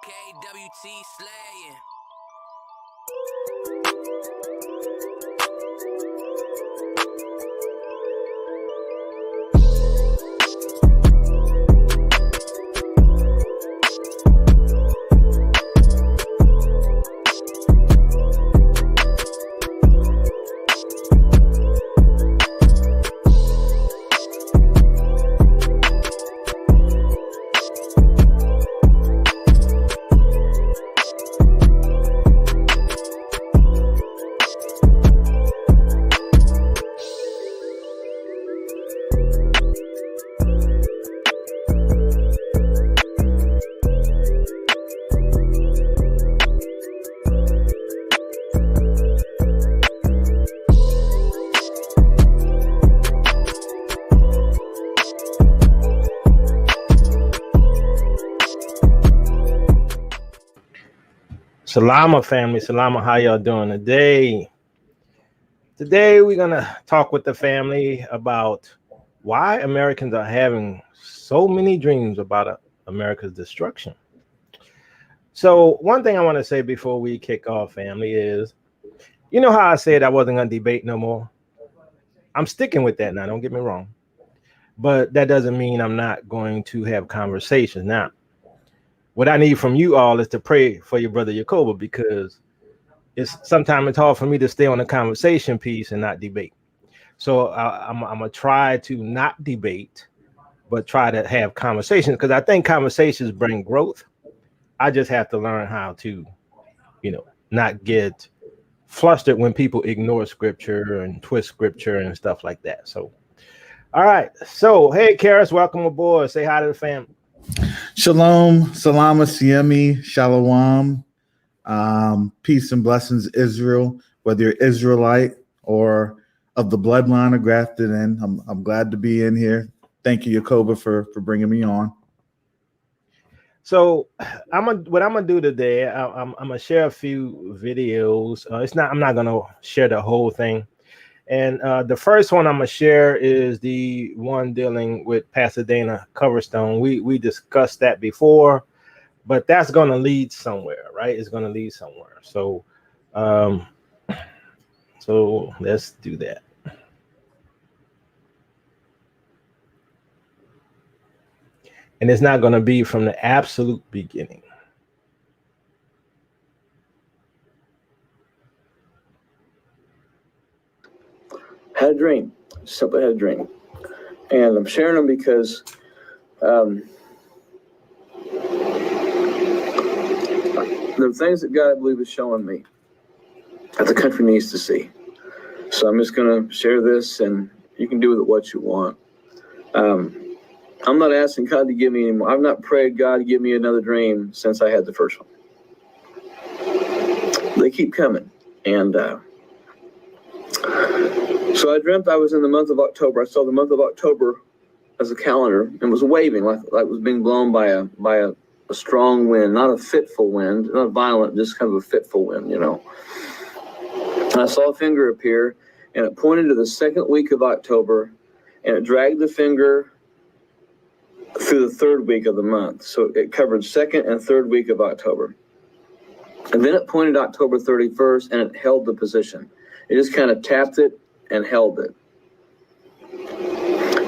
KWT slaying. Salama family, Salama, how y'all doing today? Today we're gonna talk with the family about why Americans are having so many dreams about America's destruction. So one thing I want to say before we kick off, family, is you know how I said I wasn't gonna debate no more? I'm sticking with that now, don't get me wrong. But that doesn't mean I'm not going to have conversations. Now, what I need from you all is to pray for your brother Yakoba, because sometimes it's hard for me to stay on the conversation piece and not debate. So I'm gonna try to not debate, but try to have conversations, because I think conversations bring growth. I just have to learn how to, not get flustered when people ignore scripture and twist scripture and stuff like that. So, all right. So, hey, Karis, welcome aboard. Say hi to the family. Shalom, salama, siemi, shalom. Peace and blessings, Israel, whether you're Israelite or of the bloodline or grafted in. I'm glad to be in here. Thank you, Yakoba, for bringing me on. So what I'm gonna do today, I'm gonna share a few videos. I'm not gonna share the whole thing. And the first one I'm gonna share is the one dealing with Pasadena Coverstone. We discussed that before, but that's gonna lead somewhere, right? It's gonna lead somewhere. So so let's do that. And it's not gonna be from the absolute beginning. Had a dream, simply had a dream. And I'm sharing them because there are things that God, I believe, is showing me that the country needs to see. So I'm just going to share this, and you can do with it what you want. I'm not asking God to give me any more. I've not prayed God to give me another dream since I had the first one. They keep coming. And so I dreamt I was in the month of October. I saw the month of October as a calendar and was waving like it was being blown by a strong wind, not a fitful wind, not violent, just kind of a fitful wind, And I saw a finger appear, and it pointed to the second week of October, and it dragged the finger through the third week of the month. So it covered second and third week of October. And then it pointed October 31st, and it held the position. It just kind of tapped it and held it.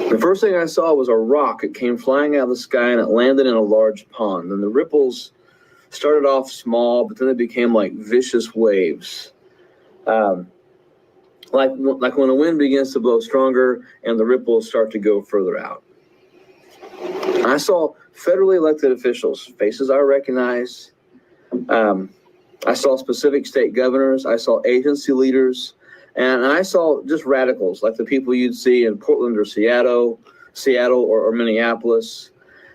The first thing I saw was a rock. It came flying out of the sky, and it landed in a large pond. And the ripples started off small, but then they became like vicious waves. Like when the wind begins to blow stronger and the ripples start to go further out. I saw federally elected officials, faces I recognize. I saw specific state governors. I saw agency leaders. And I saw just radicals, like the people you'd see in Portland or Seattle or Minneapolis.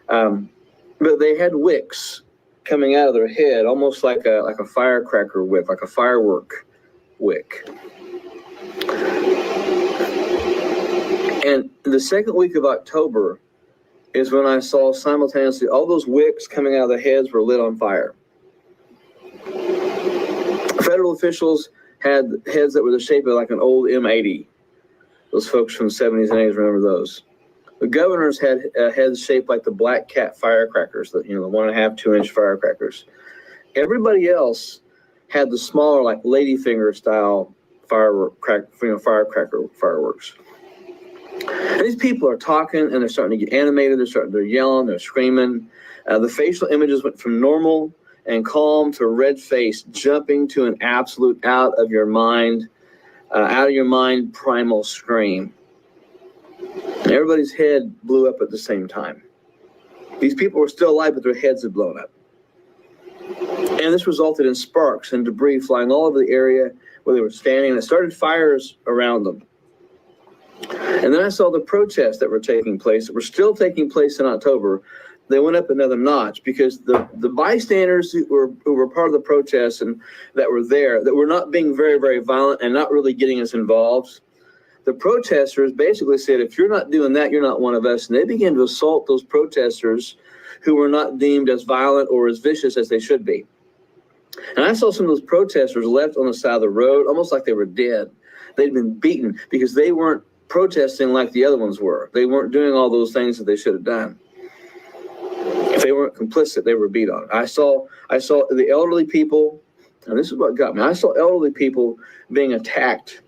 But they had wicks coming out of their head, almost like a firecracker wick, like a firework wick. And the second week of October is when I saw simultaneously all those wicks coming out of the heads were lit on fire. Federal officials had heads that were the shape of like an old M80. Those folks from the 70s and 80s remember those. The governors had heads shaped like the black cat firecrackers, the 1.5, 2-inch firecrackers. Everybody else had the smaller, like ladyfinger style firecracker fireworks. And these people are talking, and they're starting to get animated. They're yelling, they're screaming. The facial images went from normal and calm to red face, jumping to an absolute out of your mind primal scream. And everybody's head blew up at the same time. These people were still alive, but their heads had blown up. And this resulted in sparks and debris flying all over the area where they were standing, and it started fires around them. And then I saw the protests that were taking place, that were still taking place in October. They went up another notch because the bystanders who were part of the protests and that were there, that were not being very, very violent and not really getting us involved, the protesters basically said, if you're not doing that, you're not one of us. And they began to assault those protesters who were not deemed as violent or as vicious as they should be. And I saw some of those protesters left on the side of the road, almost like they were dead. They'd been beaten because they weren't protesting like the other ones were. They weren't doing all those things that they should have done. If they weren't complicit, they were beat on. I saw the elderly people, and this is what got me. I saw elderly people being attacked.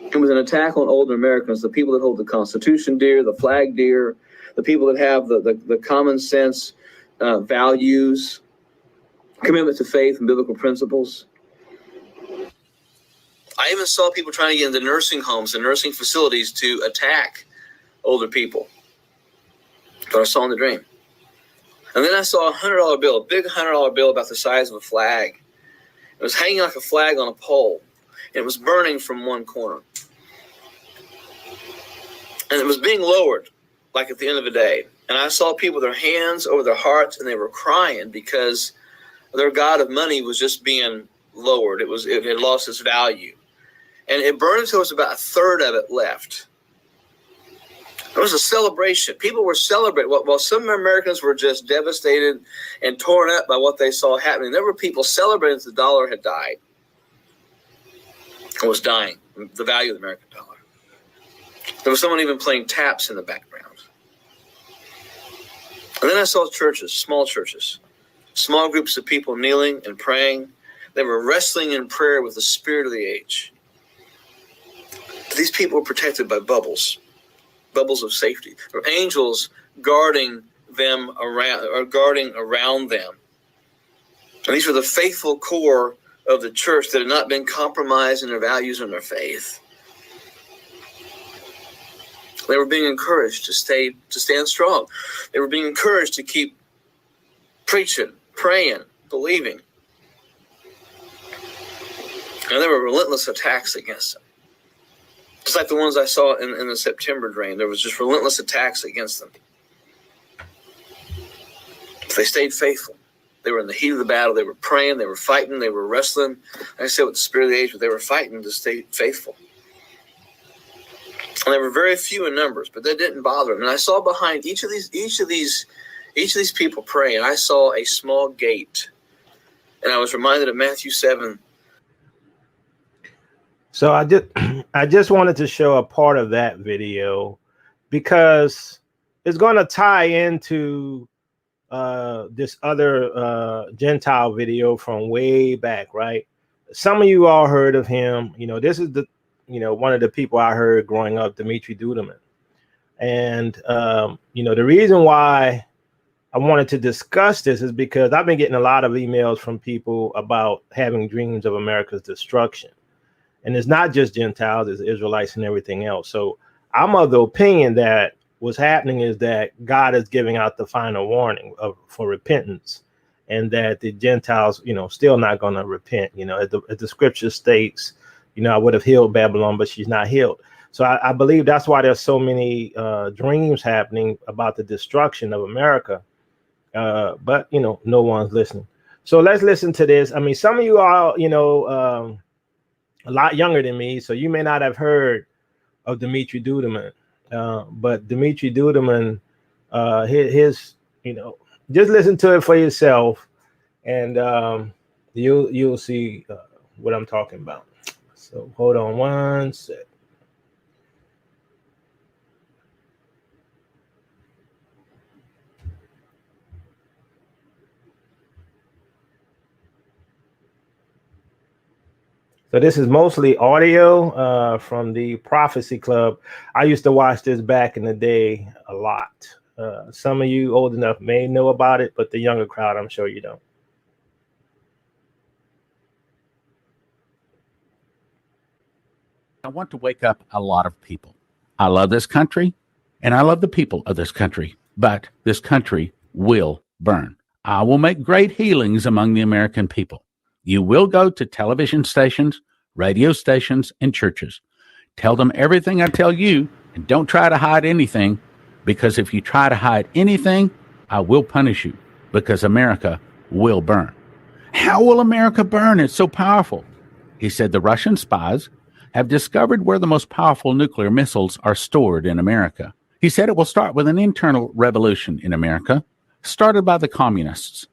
It was an attack on older Americans, the people that hold the Constitution dear, the flag dear, the people that have the common sense values, commitment to faith and biblical principles. I even saw people trying to get into nursing homes and nursing facilities to attack older people. But I saw in the dream. And then I saw a $100 bill, a big $100 bill about the size of a flag. It was hanging like a flag on a pole. It was burning from one corner. And it was being lowered, like at the end of the day. And I saw people with their hands over their hearts, and they were crying because their god of money was just being lowered. It had lost its value. And it burned until there was about a third of it left. It was a celebration. People were celebrating. While some Americans were just devastated and torn up by what they saw happening, there were people celebrating that the dollar had died. It was dying, the value of the American dollar. There was someone even playing taps in the background. And then I saw churches, small groups of people kneeling and praying. They were wrestling in prayer with the spirit of the age. These people were protected by bubbles of safety. There were angels guarding them around them. And these were the faithful core of the church that had not been compromised in their values and their faith. They were being encouraged to stand strong. They were being encouraged to keep preaching, praying, believing. And there were relentless attacks against them. Just like the ones I saw in the September dream. There was just relentless attacks against them. But they stayed faithful. They were in the heat of the battle. They were praying. They were fighting. They were wrestling. Like I said, with the spirit of the age, but they were fighting to stay faithful. And they were very few in numbers, but that didn't bother them. And I saw behind each of these people praying, I saw a small gate. And I was reminded of Matthew 7. So I just wanted to show a part of that video because it's going to tie into this other Gentile video from way back, right? Some of you all heard of him. This is one of the people I heard growing up, Dmitry Dudaman. And, the reason why I wanted to discuss this is because I've been getting a lot of emails from people about having dreams of America's destruction. And it's not just Gentiles, it's Israelites and everything else. So I'm of the opinion that what's happening is that God is giving out the final warning for repentance, and that the Gentiles, still not going to repent. As the scripture states, I would have healed Babylon, but she's not healed. So I believe that's why there's so many dreams happening about the destruction of America. But, no one's listening. So let's listen to this. I mean, some of you are, a lot younger than me, so you may not have heard of Dmitry Dudaman. But Dmitry Dudaman, his just listen to it for yourself, and you'll see what I'm talking about. So hold on one sec. So this is mostly audio from the Prophecy Club. I used to watch this back in the day a lot. Some of you old enough may know about it, but the younger crowd, I'm sure you don't. I want to wake up a lot of people. I love this country, and I love the people of this country, but this country will burn. I will make great healings among the American people. You will go to television stations, radio stations, and churches. Tell them everything I tell you, and don't try to hide anything, because if you try to hide anything, I will punish you, because America will burn. How will America burn? It's so powerful. He said the Russian spies have discovered where the most powerful nuclear missiles are stored in America. He said it will start with an internal revolution in America, started by the communists.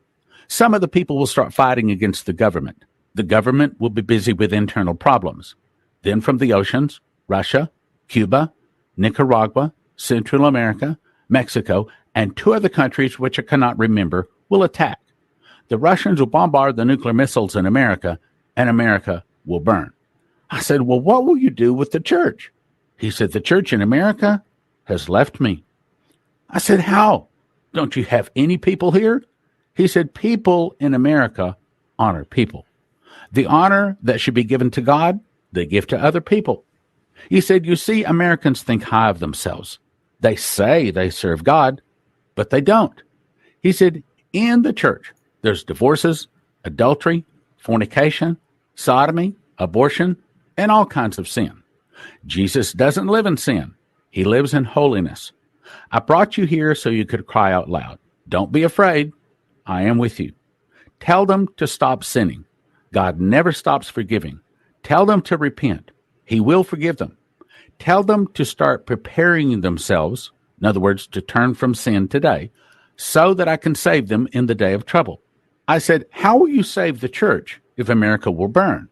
Some of the people will start fighting against the government. The government will be busy with internal problems. Then from the oceans, Russia, Cuba, Nicaragua, Central America, Mexico, and 2 other countries which I cannot remember will attack. The Russians will bombard the nuclear missiles in America, and America will burn. I said, well, what will you do with the church? He said, the church in America has left me. I said, how? Don't you have any people here? He said, people in America honor people. The honor that should be given to God, they give to other people. He said, you see, Americans think high of themselves. They say they serve God, but they don't. He said, in the church, there's divorces, adultery, fornication, sodomy, abortion, and all kinds of sin. Jesus doesn't live in sin. He lives in holiness. I brought you here so you could cry out loud. Don't be afraid. I am with you. Tell them to stop sinning. God never stops forgiving. Tell them to repent. He will forgive them. Tell them to start preparing themselves, in other words, to turn from sin today, so that I can save them in the day of trouble. I said, how will you save the church if America will burn?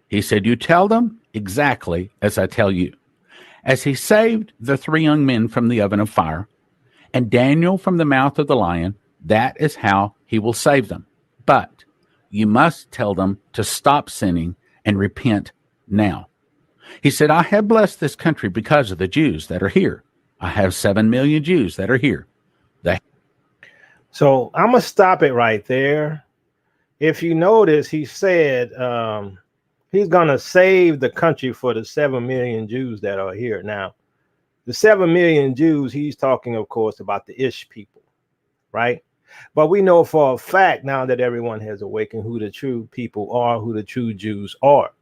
He said, you tell them exactly as I tell you. As he saved the 3 young men from the oven of fire and Daniel from the mouth of the lion, that is how he will save them. But you must tell them to stop sinning and repent now. He said, I have blessed this country because of the Jews that are here. I have 7 million Jews that are here. So I'm going to stop it right there. If you notice, he said he's going to save the country for the 7 million Jews that are here. Now, the 7 million Jews, he's talking, of course, about the Ish people, right? But we know for a fact now that everyone has awakened who the true people are, who the true Jews are.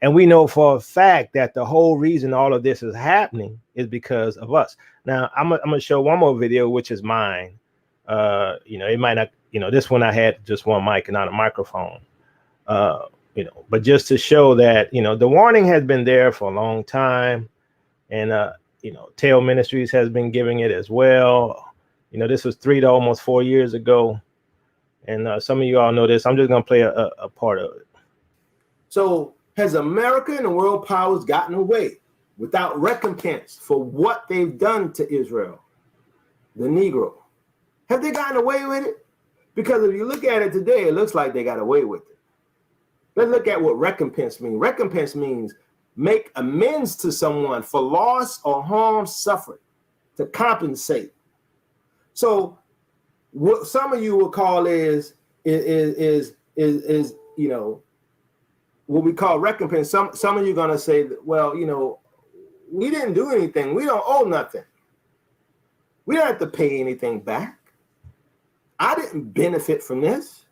And we know for a fact that the whole reason all of this is happening is because of us. Now, I'm going to show one more video, which is mine. It might not, this one I had just one mic and not a microphone, but just to show that, the warning has been there for a long time. And, Tail Ministries has been giving it as well. This was 3 to almost 4 years ago. And some of you all know this. I'm just going to play a part of it. So has America and the world powers gotten away without recompense for what they've done to Israel, the Negro? Have they gotten away with it? Because if you look at it today, it looks like they got away with it. Let's look at what recompense means. Recompense means make amends to someone for loss or harm suffered, to compensate. So what some of you will call is what we call recompense. Some of you are gonna say, well, we didn't do anything. We don't owe nothing. We don't have to pay anything back. I didn't benefit from this,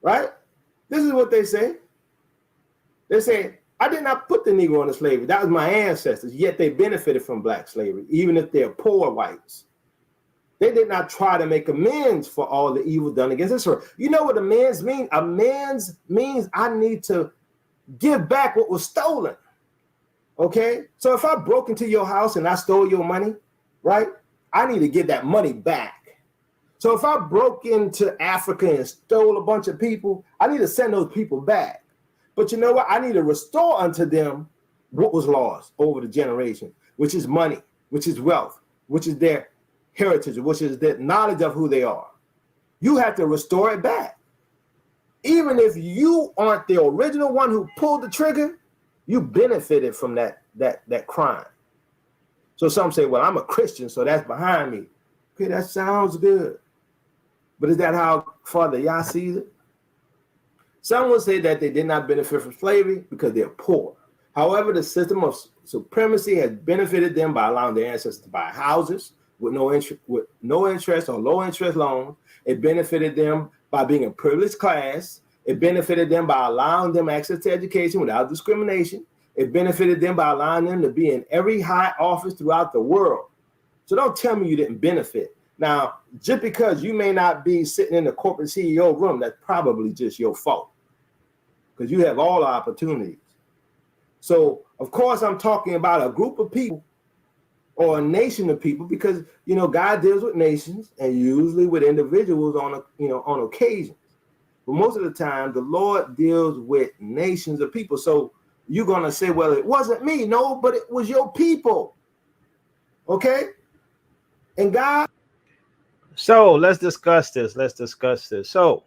right? This is what they say. They say, I did not put the Negro into slavery. That was my ancestors, yet they benefited from black slavery, even if they're poor whites. They did not try to make amends for all the evil done against Israel. You know what amends mean? Amends means I need to give back what was stolen, okay? So if I broke into your house and I stole your money, right, I need to get that money back. So if I broke into Africa and stole a bunch of people, I need to send those people back. But you know what? I need to restore unto them what was lost over the generation, which is money, which is wealth, which is their heritage, which is their knowledge of who they are. You have to restore it back. even if you aren't the original one who pulled the trigger, you benefited from that crime. So some say, well, I'm a Christian, so that's behind me. Okay, that sounds good. But is that how Father Yah sees it? Some will say that they did not benefit from slavery because they're poor. However, the system of supremacy has benefited them by allowing their ancestors to buy houses with no interest or low interest loans. It benefited them by being a privileged class. It benefited them by allowing them access to education without discrimination. It benefited them by allowing them to be in every high office throughout the world. So don't tell me you didn't benefit. Now, just because you may not be sitting in the corporate CEO room, that's probably just your fault, because you have all the opportunities. So, of course, I'm talking about a group of people or a nation of people, because, you know, God deals with nations and usually with individuals on occasions. But most of the time, the Lord deals with nations of people. So you're going to say, well, it wasn't me. No, but it was your people. Okay? And God. So let's discuss this. So,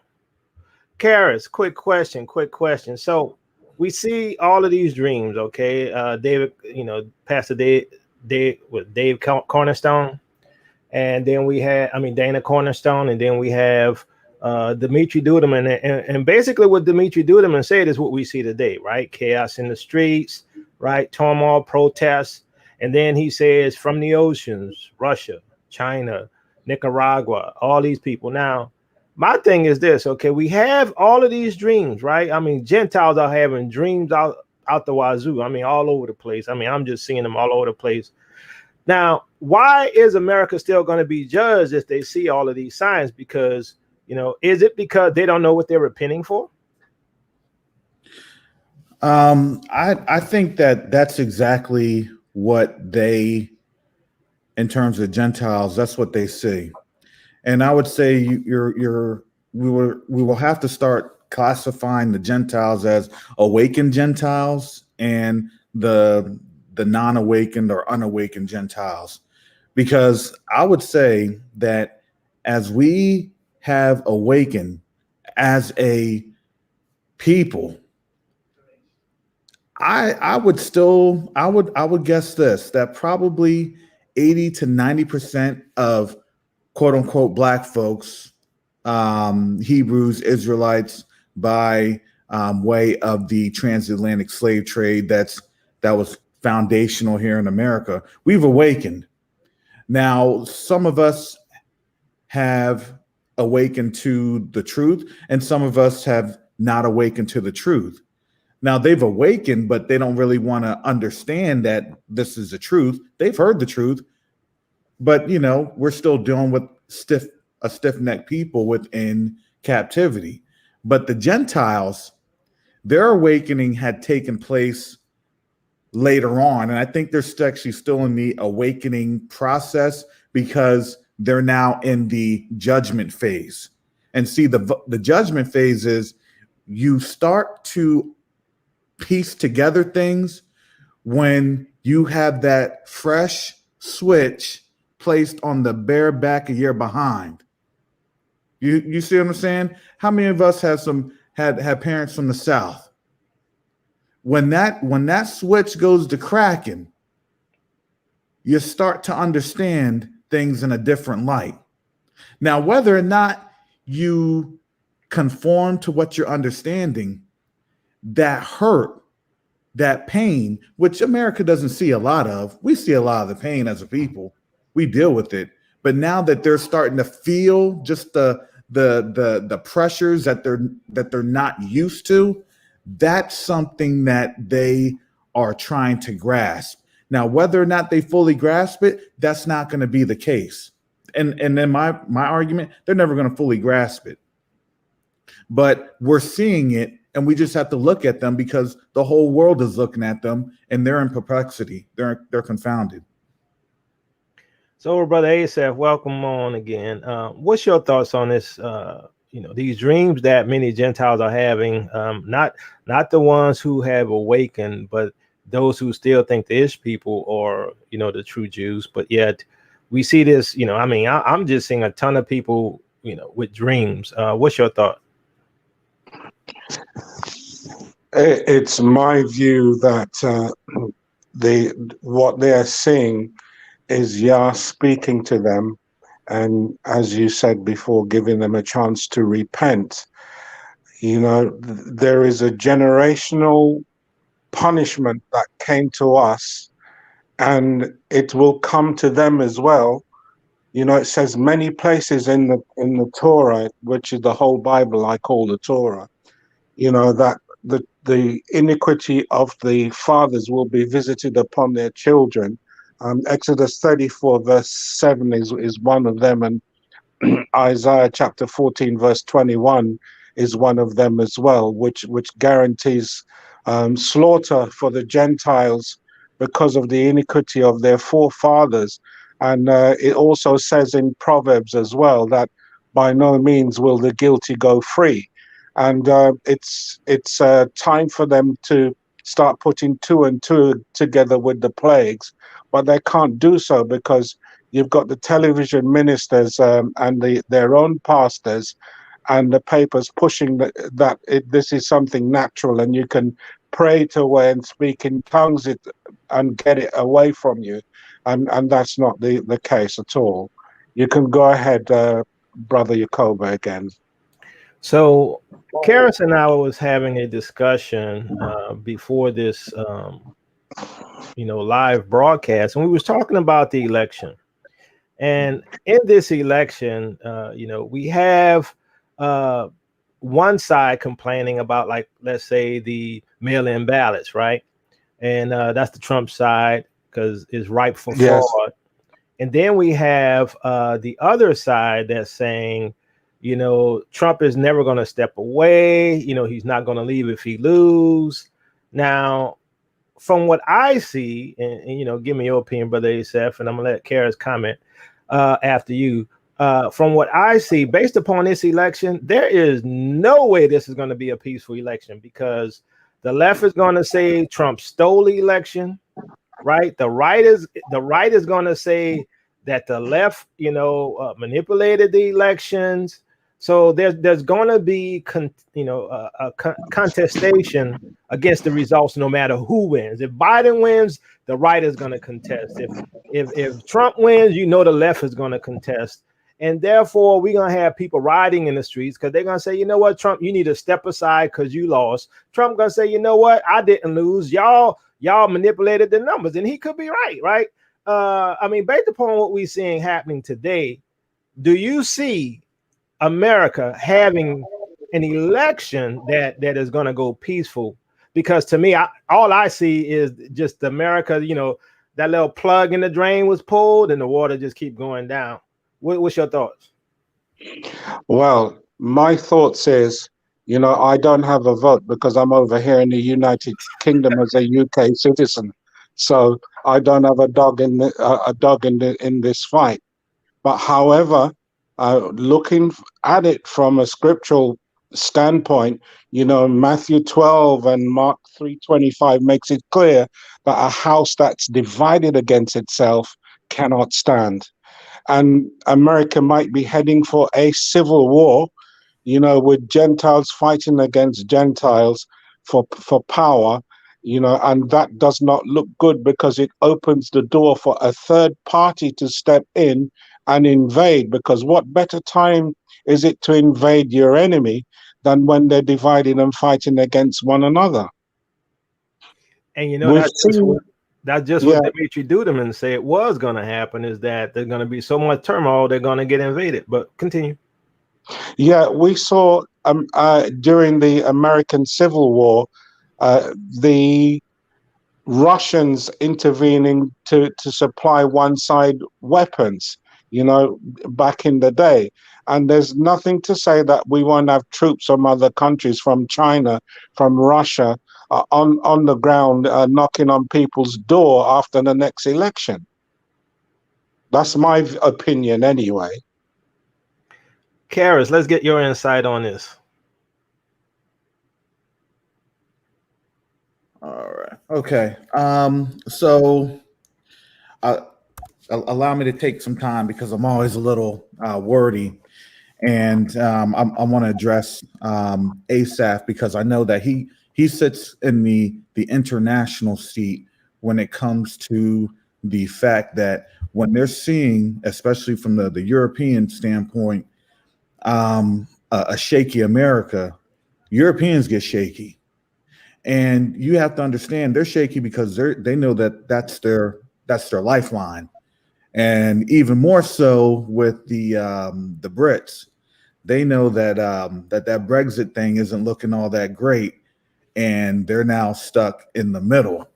Karis, quick question. So we see all of these dreams, okay? David, Pastor Dave Cornerstone, and then we had, Dana Cornerstone, and then we have Dmitry Dudaman, and basically what Dmitry Dudaman said is what we see today, right? Chaos in the streets, right? Turmoil, protests, and then he says from the oceans, Russia, China, Nicaragua, all these people. Now, my thing is this, okay? We have all of these dreams, right? Gentiles are having dreams out the wazoo. All over the place. I'm just seeing them all over the place. Now, why is America still going to be judged if they see all of these signs? Because, is it because they don't know what they're repenting for? I think that's exactly what they, in terms of Gentiles, that's what they see. And I would say we will have to start classifying the Gentiles as awakened Gentiles and the non-awakened or unawakened Gentiles, because I would say that as we have awakened as a people, I would guess this, that probably 80 to 90% of quote unquote Black folks, Hebrews, Israelites, by way of the transatlantic slave trade that was foundational here in America, we've awakened. Now, some of us have awakened to the truth, and some of us have not awakened to the truth. Now, they've awakened, but they don't really want to understand that this is the truth. They've heard the truth, but we're still dealing with stiff-necked people within captivity. But the Gentiles, their awakening had taken place later on, and I think they're actually still in the awakening process because they're now in the judgment phase. And see, the judgment phase is you start to piece together things when you have that fresh switch placed on the bare back of your behind. You see what I'm saying? How many of us have had parents from the South? When that switch goes to cracking, you start to understand things in a different light. Now, whether or not you conform to what you're understanding, that hurt, that pain, which America doesn't see a lot of. We see a lot of the pain as a people. We deal with it. But now that they're starting to feel just the pressures that they're not used to, that's something that they are trying to grasp. Now, whether or not they fully grasp it, that's not going to be the case. And then my argument, they're never going to fully grasp it. But we're seeing it, and we just have to look at them because the whole world is looking at them, and they're in perplexity. They're confounded. So, Brother Asaph, welcome on again. What's your thoughts on this? These dreams that many Gentiles are having, not the ones who have awakened, but those who still think the Ish people are, the true Jews. But yet we see this, I'm just seeing a ton of people, with dreams. What's your thought? It's my view that what they're seeing is Yah speaking to them, and as you said before, giving them a chance to repent. There is a generational punishment that came to us, and it will come to them as well. It says many places in the Torah, which is the whole Bible I call the Torah, that the iniquity of the fathers will be visited upon their children. Exodus 34 verse 7 is one of them, and Isaiah chapter 14 verse 21 is one of them as well, which guarantees slaughter for the Gentiles because of the iniquity of their forefathers. And it also says in Proverbs as well that by no means will the guilty go free. And it's time for them to start putting two and two together with the plagues, but they can't do so because you've got the television ministers and their own pastors and the papers pushing that this is something natural and you can pray it away and speak in tongues and get it away from you. And that's not the case at all. You can go ahead, Brother Yakoba, again. So Karis and I was having a discussion before this, live broadcast, and we was talking about the election. And in this election, we have one side complaining about, like, let's say the mail-in ballots, right? And that's the Trump side because it's ripe for fraud. And then we have the other side that's saying, Trump is never going to step away. He's not going to leave if he lose. Now, from what I see, and give me your opinion, Brother Asaph, and I'm going to let Karis comment after you. From what I see, based upon this election, there is no way this is going to be a peaceful election because the left is going to say Trump stole the election, right? The right is going to say that the left, manipulated the elections. So there's going to be a contestation against the results, no matter who wins. If Biden wins, the right is going to contest. If Trump wins, the left is going to contest. And therefore, we're going to have people rioting in the streets because they're going to say, you know what, Trump, you need to step aside because you lost. Trump going to say, you know what, I didn't lose. Y'all manipulated the numbers. And he could be right? Based upon what we're seeing happening today, do you see America having an election that is going to go peaceful? Because to me, all I see is just America, that little plug in the drain was pulled and the water just keep going down. What's your thoughts? Well, my thoughts is, I don't have a vote because I'm over here in the United Kingdom as a UK citizen, so I don't have a dog in this fight. But however, looking at it from a scriptural standpoint, Matthew 12 and Mark 3:25 makes it clear that a house that's divided against itself cannot stand. And America might be heading for a civil war, with Gentiles fighting against Gentiles for power, and that does not look good because it opens the door for a third party to step in and invade. Because what better time is it to invade your enemy than when they're dividing and fighting against one another? And that's just what Dmitry Dudaman said was going to happen, is that there's going to be so much turmoil, they're going to get invaded. But continue. Yeah, we saw during the American Civil War, the Russians intervening to supply one side weapons, back in the day. And there's nothing to say that we won't have troops from other countries, from China, from Russia, on the ground, knocking on people's door after the next election. That's my opinion anyway. Karis, let's get your insight on this. All right. Okay. So allow me to take some time because I'm always a little wordy. And I want to address Asaph because I know that he sits in the international seat when it comes to the fact that when they're seeing, especially from the European standpoint, a shaky America, Europeans get shaky. And you have to understand they're shaky because they know that that's their lifeline. And even more so with the Brits, they know that that Brexit thing isn't looking all that great, and they're now stuck in the middle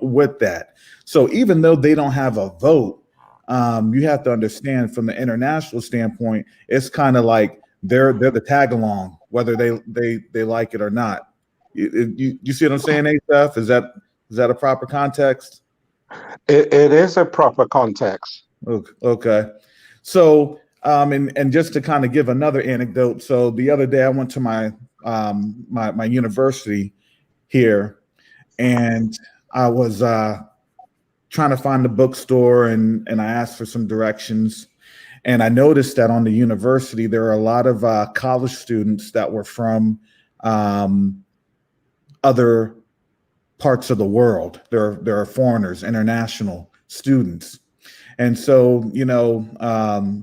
with that. So even though they don't have a vote, you have to understand from the international standpoint, it's kind of like they're the tag along, whether they like it or not. You see what I'm saying, Asaph? Is that a proper context? It is a proper context. Okay. So and just to kind of give another anecdote, so the other day I went to my my university here, and I was trying to find the bookstore, and I asked for some directions, and I noticed that on the university there are a lot of college students that were from other parts of the world. There are foreigners, international students. And so,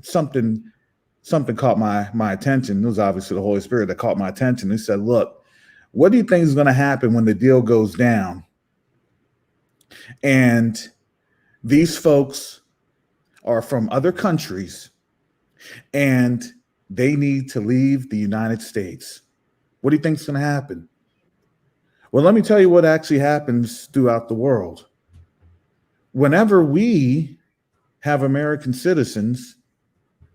something caught my attention. It was obviously the Holy Spirit that caught my attention. He said, "Look, what do you think is going to happen when the deal goes down? And these folks are from other countries, and they need to leave the United States. What do you think is going to happen?" Well, let me tell you what actually happens throughout the world. Whenever we have American citizens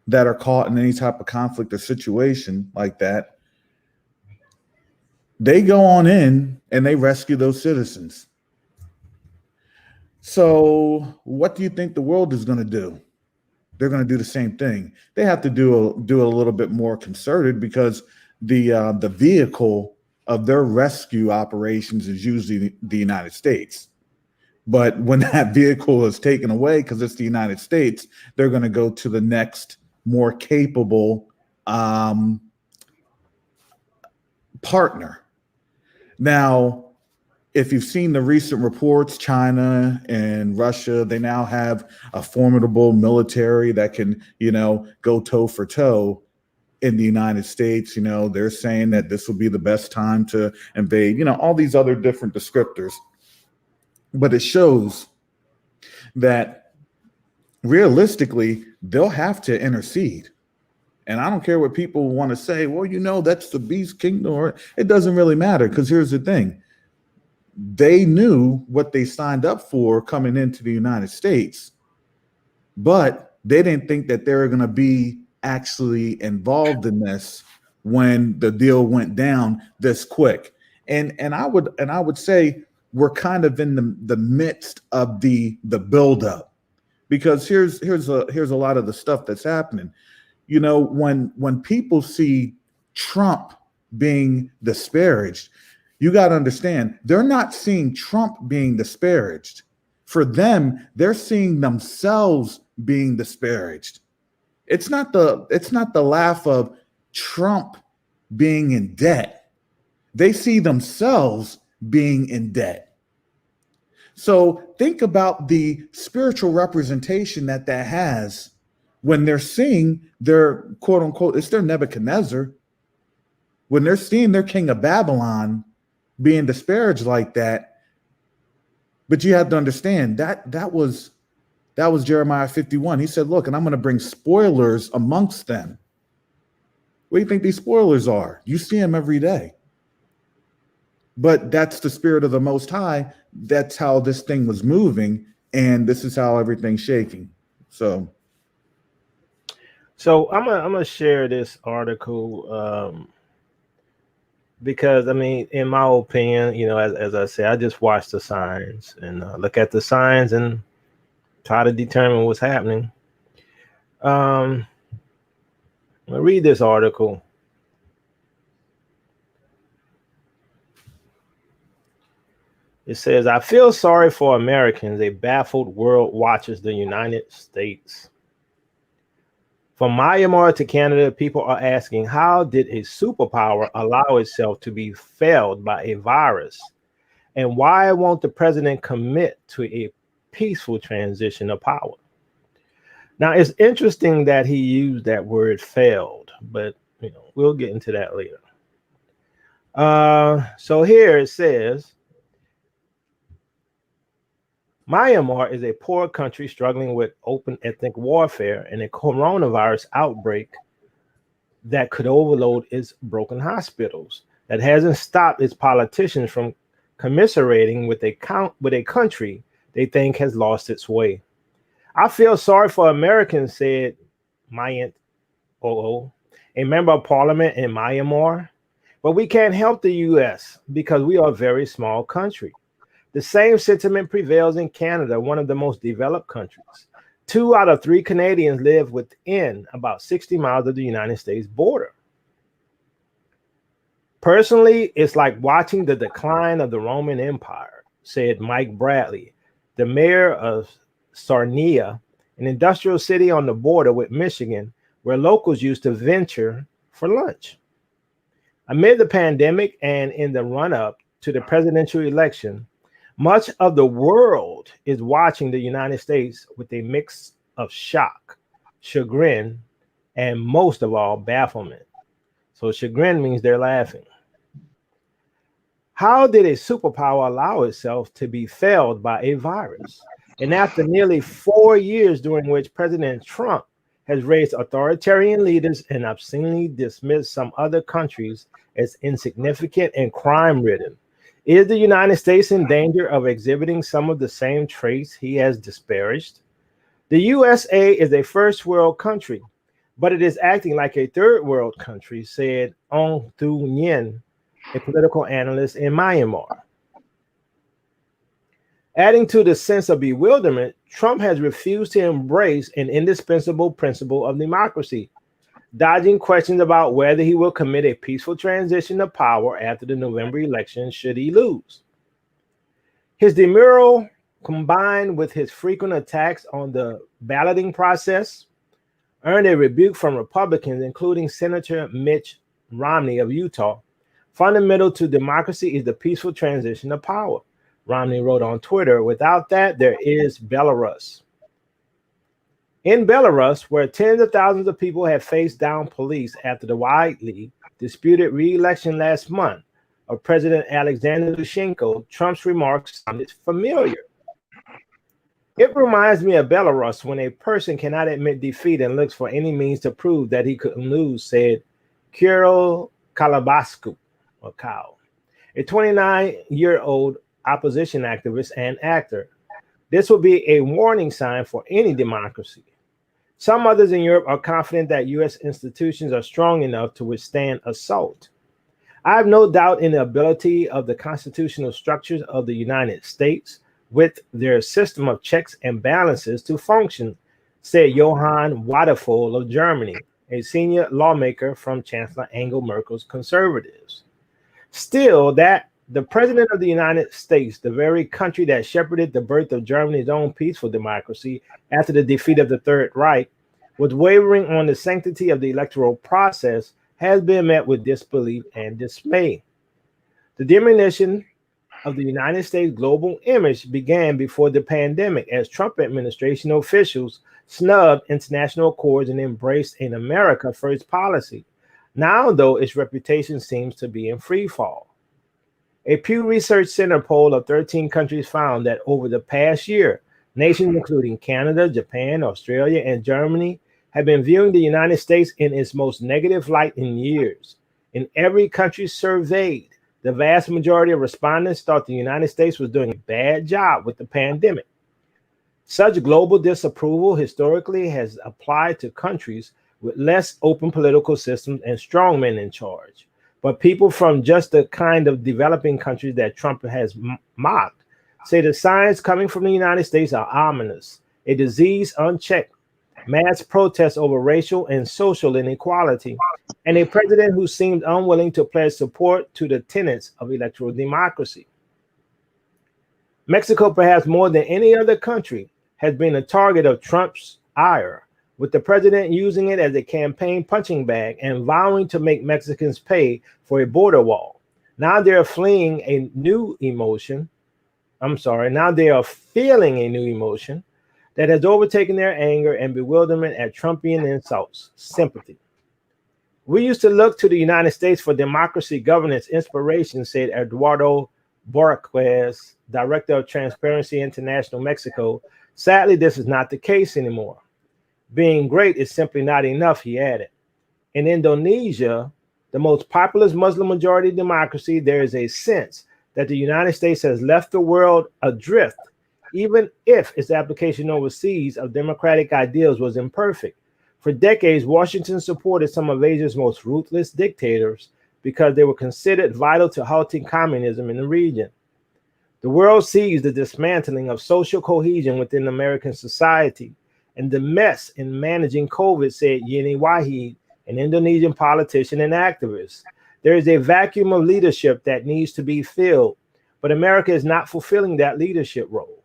that are caught in any type of conflict or situation like that, they go on in and they rescue those citizens. So what do you think the world is going to do? They're going to do the same thing. They have to do a little bit more concerted because the vehicle of their rescue operations is usually the United States. But when that vehicle is taken away because it's the United States, they're going to go to the next more capable partner. Now, if you've seen the recent reports, China and Russia, they now have a formidable military that can, go toe for toe in the United States. They're saying that this will be the best time to invade, all these other different descriptors. But it shows that realistically, they'll have to intercede. And I don't care what people want to say, well, that's the beast kingdom, or it doesn't really matter, because here's the thing. They knew what they signed up for coming into the United States, but they didn't think that they were going to be actually involved in this when the deal went down this quick. And I would say we're kind of in the midst of the buildup, because here's a lot of the stuff that's happening. When people see Trump being disparaged, you got to understand they're not seeing Trump being disparaged. For them, they're seeing themselves being disparaged. It's not the laugh of Trump being in debt. They see themselves being in debt. So think about the spiritual representation that has when they're seeing their quote unquote, it's their Nebuchadnezzar, when they're seeing their king of Babylon being disparaged like that. But you have to understand that was Jeremiah 51. He said, look, and I'm going to bring spoilers amongst them. What do you think these spoilers are? You see them every day. But that's the spirit of the Most High. That's how this thing was moving, and this is how everything's shaking. So I'm gonna share this article because in my opinion, as I say, I just watch the signs and look at the signs and try to determine what's happening. I'll read this article. It says, I feel sorry for Americans. A baffled world watches the United States. From Myanmar to Canada, people are asking, how did a superpower allow itself to be failed by a virus? And why won't the president commit to a peaceful transition of power? Now, it's interesting that he used that word failed, but we'll get into that later. So here it says, Myanmar is a poor country struggling with open ethnic warfare and a coronavirus outbreak that could overload its broken hospitals. That hasn't stopped its politicians from commiserating with a country they think has lost its way. I feel sorry for Americans, said Mayant Oo, a member of parliament in Myanmar. But we can't help the U.S. because we are a very small country. The same sentiment prevails in Canada, one of the most developed countries. 2 out of 3 Canadians live within about 60 miles of the United States border. Personally, it's like watching the decline of the Roman Empire, said Mike Bradley, the mayor of Sarnia, an industrial city on the border with Michigan, where locals used to venture for lunch. Amid the pandemic and in the run-up to the presidential election, much of the world is watching the United States with a mix of shock, chagrin, and most of all, bafflement. So chagrin means they're laughing. How did a superpower allow itself to be failed by a virus? And after nearly 4 years during which President Trump has raised authoritarian leaders and obscenely dismissed some other countries as insignificant and crime-ridden, is the United States in danger of exhibiting some of the same traits he has disparaged? The USA is a first world country, but it is acting like a third world country, said Ong Thu Nguyen, a political analyst in Myanmar. Adding to the sense of bewilderment, Trump has refused to embrace an indispensable principle of democracy, dodging questions about whether he will commit a peaceful transition of power after the November election should he lose. His demurral, combined with his frequent attacks on the balloting process, earned a rebuke from Republicans, including Senator Mitch Romney of Utah. Fundamental to democracy is the peaceful transition of power, Romney wrote on Twitter. Without that, there is Belarus. In Belarus, where tens of thousands of people have faced down police after the widely disputed re-election last month of President Alexander Lukashenko, Trump's remarks sounded familiar. It reminds me of Belarus when a person cannot admit defeat and looks for any means to prove that he couldn't lose, said Kirill Kalabasku, or Kyle, a 29-year-old opposition activist and actor. This will be a warning sign for any democracy. Some others in Europe are confident that U.S. institutions are strong enough to withstand assault. I have no doubt in the ability of the constitutional structures of the United States with their system of checks and balances to function, said Johann Waterfall of Germany, a senior lawmaker from Chancellor Angela Merkel's conservatives. Still, that the president of the United States, the very country that shepherded the birth of Germany's own peaceful democracy after the defeat of the Third Reich, was wavering on the sanctity of the electoral process, has been met with disbelief and dismay. The diminution of the United States global image began before the pandemic, as Trump administration officials snubbed international accords and embraced an America First policy. Now, though, its reputation seems to be in free fall. A Pew Research Center poll of 13 countries found that over the past year, nations including Canada, Japan, Australia, and Germany have been viewing the United States in its most negative light in years. In every country surveyed, the vast majority of respondents thought the United States was doing a bad job with the pandemic. Such global disapproval historically has applied to countries with less open political systems and strongmen in charge. But people from just the kind of developing countries that Trump has mocked say the signs coming from the United States are ominous. A disease unchecked, mass protests over racial and social inequality, and a president who seemed unwilling to pledge support to the tenets of electoral democracy. Mexico, perhaps more than any other country, has been a target of Trump's ire, with the president using it as a campaign punching bag and vowing to make Mexicans pay for a border wall. Now they're fleeing a new emotion. Now they are feeling a new emotion that has overtaken their anger and bewilderment at Trumpian insults, sympathy. We used to look to the United States for democracy, governance, inspiration, said Eduardo Borquez, director of Transparency International Mexico. Sadly, this is not the case anymore. Being great is simply not enough, he added. In Indonesia, the most populous Muslim majority democracy, there is a sense that the United States has left the world adrift, even if its application overseas of democratic ideals was imperfect. For decades, Washington supported some of Asia's most ruthless dictators because they were considered vital to halting communism in the region. The world sees the dismantling of social cohesion within American society and the mess in managing COVID, said Yeni Wahid, an Indonesian politician and activist. There is a vacuum of leadership that needs to be filled, but America is not fulfilling that leadership role.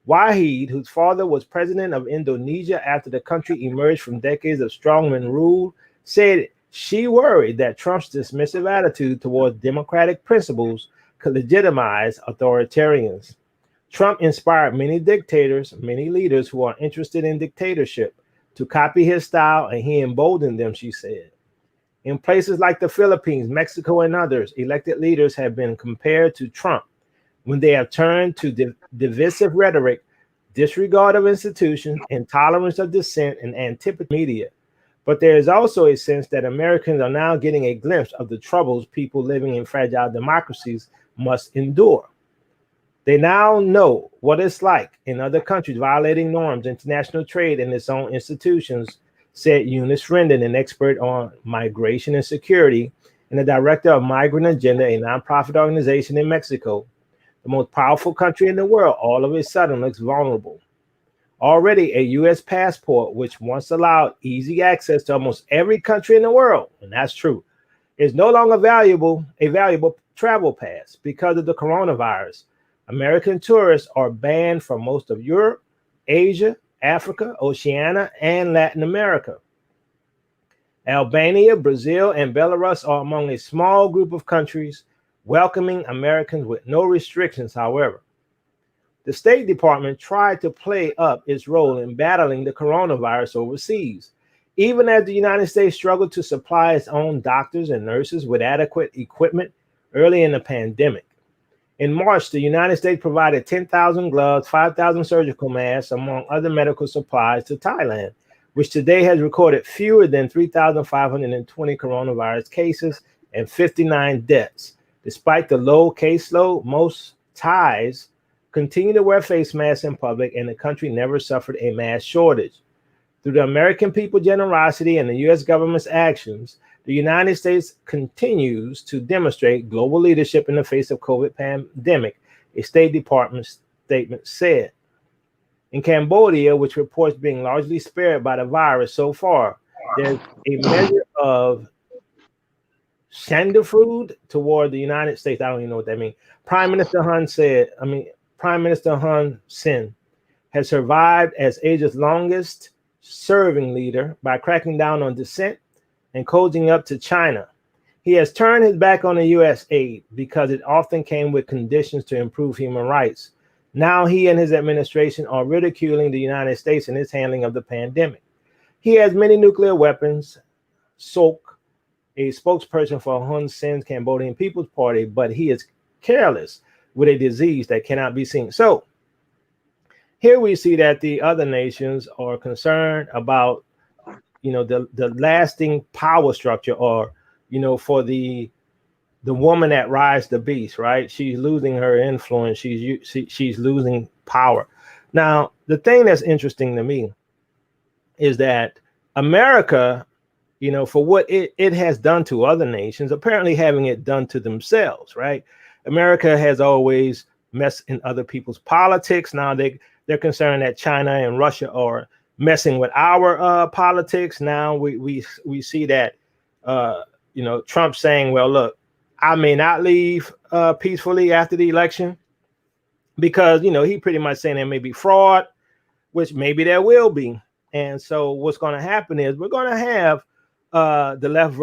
Wahid, whose father was president of Indonesia after the country emerged from decades of strongman rule, said she worried that Trump's dismissive attitude towards democratic principles could legitimize authoritarians. Trump inspired many dictators, many leaders who are interested in dictatorship to copy his style, and he emboldened them, she said. In places like the Philippines, Mexico, and others, elected leaders have been compared to Trump when they have turned to divisive rhetoric, disregard of institutions, intolerance of dissent, and antipathy to media. But there is also a sense that Americans are now getting a glimpse of the troubles people living in fragile democracies must endure. They now know what it's like in other countries violating norms, international trade, and its own institutions, said Eunice Rendon, an expert on migration and security and the director of Migrant Agenda, a nonprofit organization in Mexico. The most powerful country in the world all of a sudden looks vulnerable. Already, a U.S. passport, which once allowed easy access to almost every country in the world, and that's true, is no longer a valuable travel pass because of the coronavirus. American tourists are banned from most of Europe, Asia, Africa, Oceania, and Latin America. Albania, Brazil, and Belarus are among a small group of countries welcoming Americans with no restrictions, however. The State Department tried to play up its role in battling the coronavirus overseas, even as the United States struggled to supply its own doctors and nurses with adequate equipment early in the pandemic. In March, the United States provided 10,000 gloves, 5,000 surgical masks, among other medical supplies to Thailand, which today has recorded fewer than 3,520 coronavirus cases and 59 deaths. Despite the low caseload, most Thais continue to wear face masks in public, and the country never suffered a mask shortage. Through the American people's generosity and the U.S. government's actions, the United States continues to demonstrate global leadership in the face of COVID pandemic, a State Department statement said. In Cambodia, which reports being largely spared by the virus so far, there's a measure of Sandefrood toward the United States. I don't even know what that means. Prime Minister Hun Sen has survived as Asia's longest serving leader by cracking down on dissent and cozying up to China. He has turned his back on the U.S. aid because it often came with conditions to improve human rights. Now he and his administration are ridiculing the United States in its handling of the pandemic. He has many nuclear weapons, Sok, a spokesperson for Hun Sen's Cambodian People's Party, but he is careless with a disease that cannot be seen. So here we see that the other nations are concerned about, the lasting power structure, or, for the woman that rides the beast, right? She's losing her influence. She's losing power. Now, the thing that's interesting to me is that America, for what it has done to other nations, apparently having it done to themselves, right? America has always messed in other people's politics. Now they're concerned that China and Russia are messing with our politics. Now we see that, Trump saying, well, look, I may not leave peacefully after the election because, he pretty much saying there may be fraud, which maybe there will be. And so what's going to happen is we're going to have the left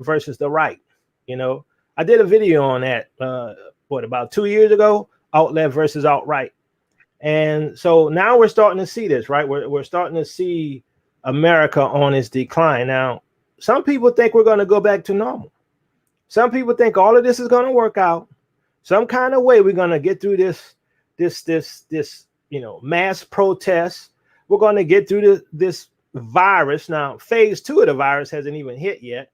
versus the right. You know, I did a video on that, about 2 years ago, out left versus out right. And so now we're starting to see this, right? We're starting to see America on its decline. Now, some people think we're going to go back to normal. Some people think all of this is going to work out. Some kind of way we're going to get through this, mass protests. We're going to get through this virus. Now, phase 2 of the virus hasn't even hit yet,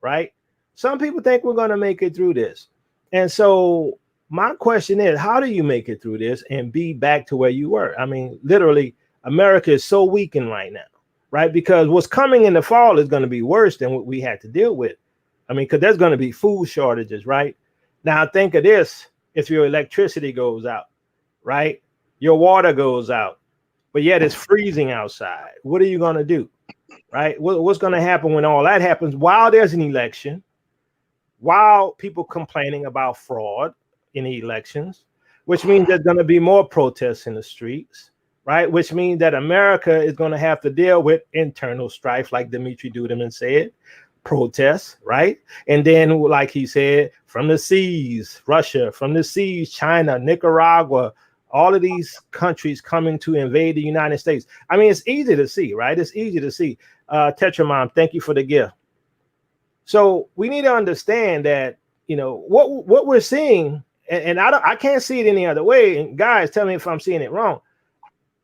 right? Some people think we're going to make it through this. And so my question is, how do you make it through this and be back to where you were? I mean, literally, America is so weakened right now, right? Because what's coming in the fall is going to be worse than what we had to deal with. I mean, because there's going to be food shortages, right? Now, think of this. If your electricity goes out, right? Your water goes out, but yet it's freezing outside. What are you going to do, right? What's going to happen when all that happens while there's an election, while people complaining about fraud in the elections, which means there's going to be more protests in the streets, right? Which means that America is going to have to deal with internal strife, like Dmitry Dudaman said, protests, right? And then, like he said, from the seas, Russia, from the seas, China, Nicaragua, all of these countries coming to invade the United States. I mean, it's easy to see, right? It's easy to see. Tetramom, thank you for the gift. So we need to understand that, you know, what we're seeing, and I can't see it any other way. And guys, tell me if I'm seeing it wrong.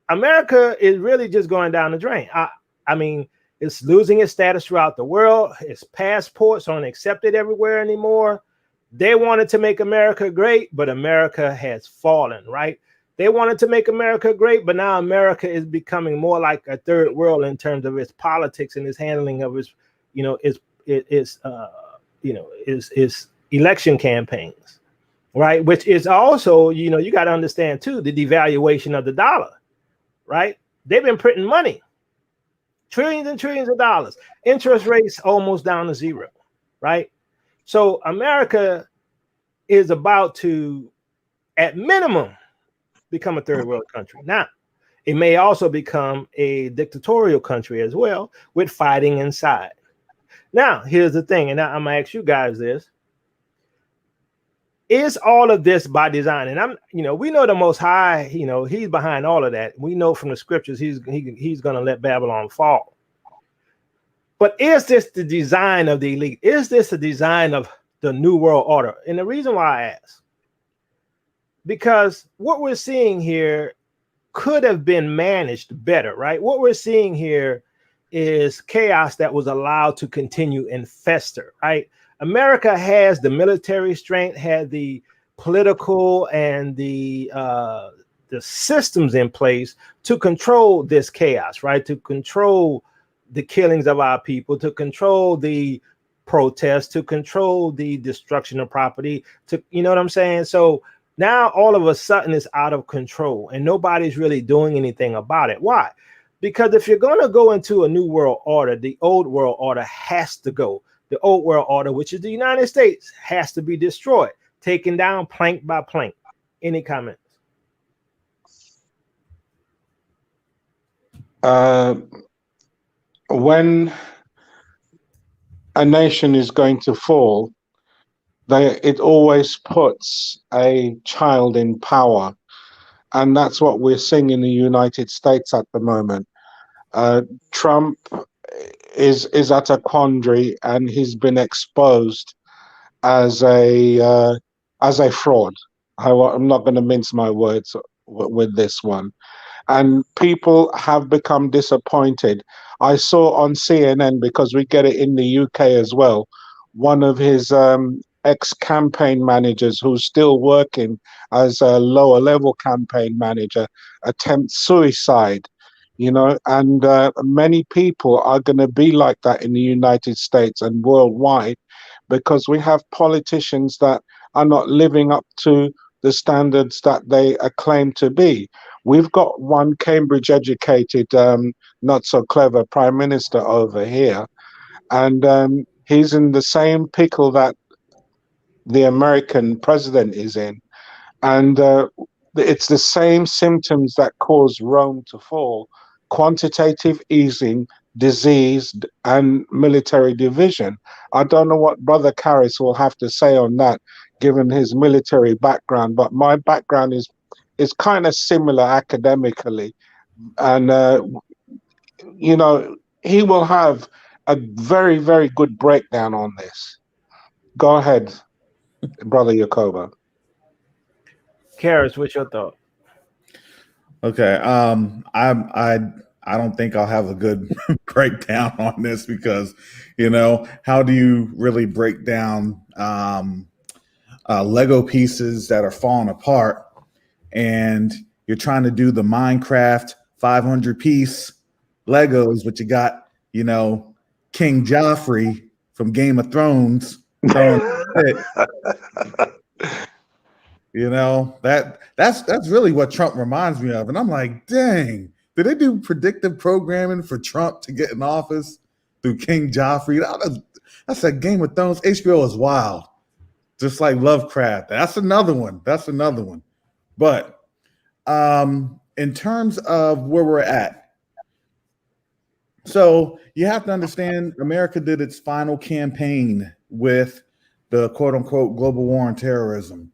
America is really just going down the drain. I mean, it's losing its status throughout the world. Its passports aren't accepted everywhere anymore. They wanted to make America great, but America has fallen, right? They wanted to make America great, but now America is becoming more like a third world in terms of its politics and its handling of its, its election campaigns, right? Which is also, you got to understand too, the devaluation of the dollar, right? They've been printing money. Trillions and trillions of dollars. Interest rates almost down to zero, right? So America is about to, at minimum, become a third world country. Now, it may also become a dictatorial country as well, with fighting inside. Now, here's the thing, and I'm going to ask you guys this. Is all of this by design? And we know the Most High, he's behind all of that. We know from the scriptures he's going to let Babylon fall. But is this the design of the elite? Is this the design of the New World Order? And the reason why I ask, because what we're seeing here could have been managed better, right? What we're seeing here is chaos that was allowed to continue and fester, right? America has the military strength, had the political and the systems in place to control this chaos, right? To control the killings of our people, to control the protests, to control the destruction of property, you know what I'm saying? So now all of a sudden it's out of control and nobody's really doing anything about it. Why? Because if you're going to go into a new world order, the old world order has to go. The old world order, which is the United States, has to be destroyed, taken down plank by plank. Any comments? When a nation is going to fall, it always puts a child in power. And that's what we're seeing in the United States at the moment. Trump is at a quandary, and he's been exposed as a fraud. I'm not going to mince my words with this one. And people have become disappointed. I saw on CNN, because we get it in the UK as well, one of his ex-campaign managers who's still working as a lower level campaign manager attempt suicide, and many people are going to be like that in the United States and worldwide, because we have politicians that are not living up to the standards that they claim to be. We've got one Cambridge educated, not so clever prime minister over here, and he's in the same pickle that the American president is in. And it's the same symptoms that caused Rome to fall quantitative easing, disease, and military division. I don't know what Brother Karras will have to say on that, given his military background, but my background is kind of similar academically. And, you know, he will have a very, very good breakdown on this. Go ahead, Brother Yakoba. Karis, what's your thought? Okay. I don't think I'll have a good breakdown on this because, you know, how do you really break down Lego pieces that are falling apart, and you're trying to do the Minecraft 500 piece Legos, but you got, you know, King Joffrey from Game of Thrones throwing it. You know, that's really what Trump reminds me of. And I'm like, dang, did they do predictive programming for Trump to get in office through King Joffrey? That's a Game of Thrones. HBO is wild. Just like Lovecraft. That's another one. But in terms of where we're at, so you have to understand America did its final campaign with the quote unquote global war on terrorism.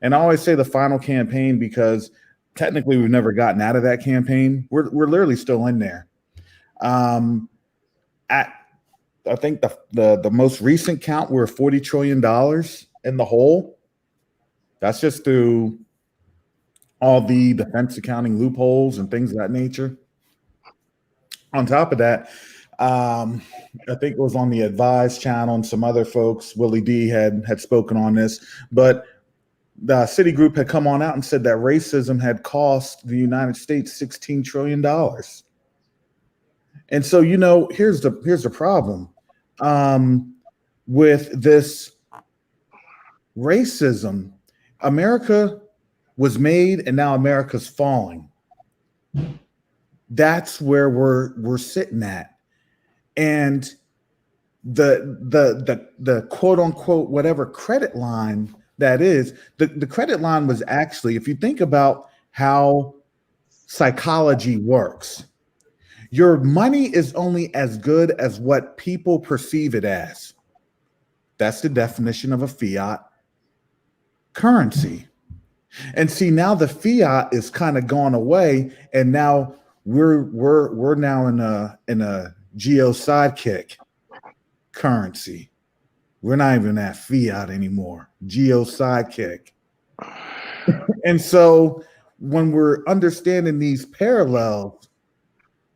And I always say the final campaign because technically we've never gotten out of that campaign. We're literally still in there. I think the most recent count, we're $40 trillion in the hole. That's just through all the defense accounting loopholes and things of that nature. On top of that, I think it was on the Advise channel and some other folks, Willie D had spoken on this, but the Citigroup had come on out and said that racism had cost the United States $16 trillion. And so, you know, here's the problem with this racism. America was made, and now America's falling. That's where we're sitting at, and the quote unquote whatever credit line that is, the credit line was actually, if you think about how psychology works, your money is only as good as what people perceive it as. That's the definition of a fiat currency. And see, now the fiat is kind of gone away, and now we're now in a geo sidekick currency. We're not even at fiat anymore. Geo sidekick. And so when we're understanding these parallels,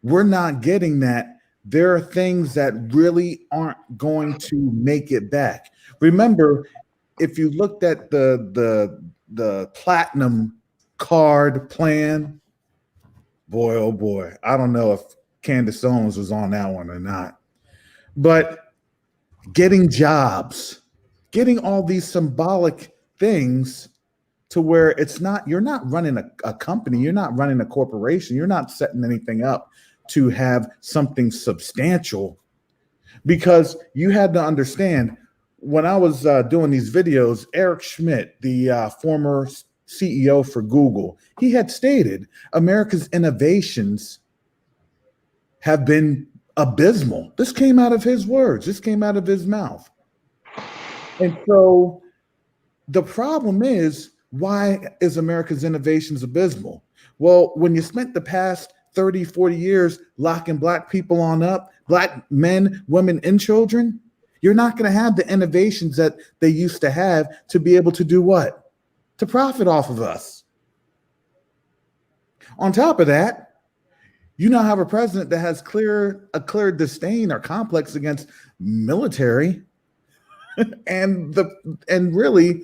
we're not getting that there are things that really aren't going to make it back. Remember, if you looked at the platinum card plan, boy, oh boy, I don't know if Candace Owens was on that one or not, but getting jobs, getting all these symbolic things to where it's not, you're not running a company, you're not running a corporation, you're not setting anything up to have something substantial, because you had to understand, when I was doing these videos, Eric Schmidt, the former CEO for Google, he had stated America's innovations have been abysmal. This came out of his words. This came out of his mouth. And so the problem is, why is America's innovations abysmal? Well, when you spent the past 30, 40 years locking Black people on up, Black men, women, and children, you're not going to have the innovations that they used to have to be able to do what? To profit off of us. On top of that, you now have a president that has a clear disdain or complex against military, and really,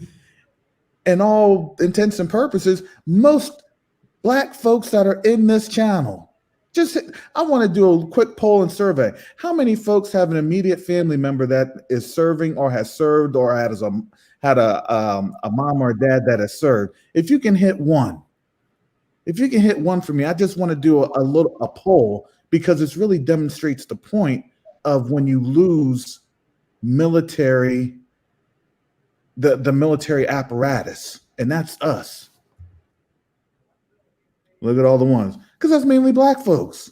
in all intents and purposes, most Black folks that are in this channel. I want to do a quick poll and survey. How many folks have an immediate family member that is serving or has served or had a mom or a dad that has served? If you can hit one. If you can hit one for me, I just want to do a poll, because this really demonstrates the point of when you lose military, the military apparatus, and that's us. Look at all the ones, because that's mainly Black folks.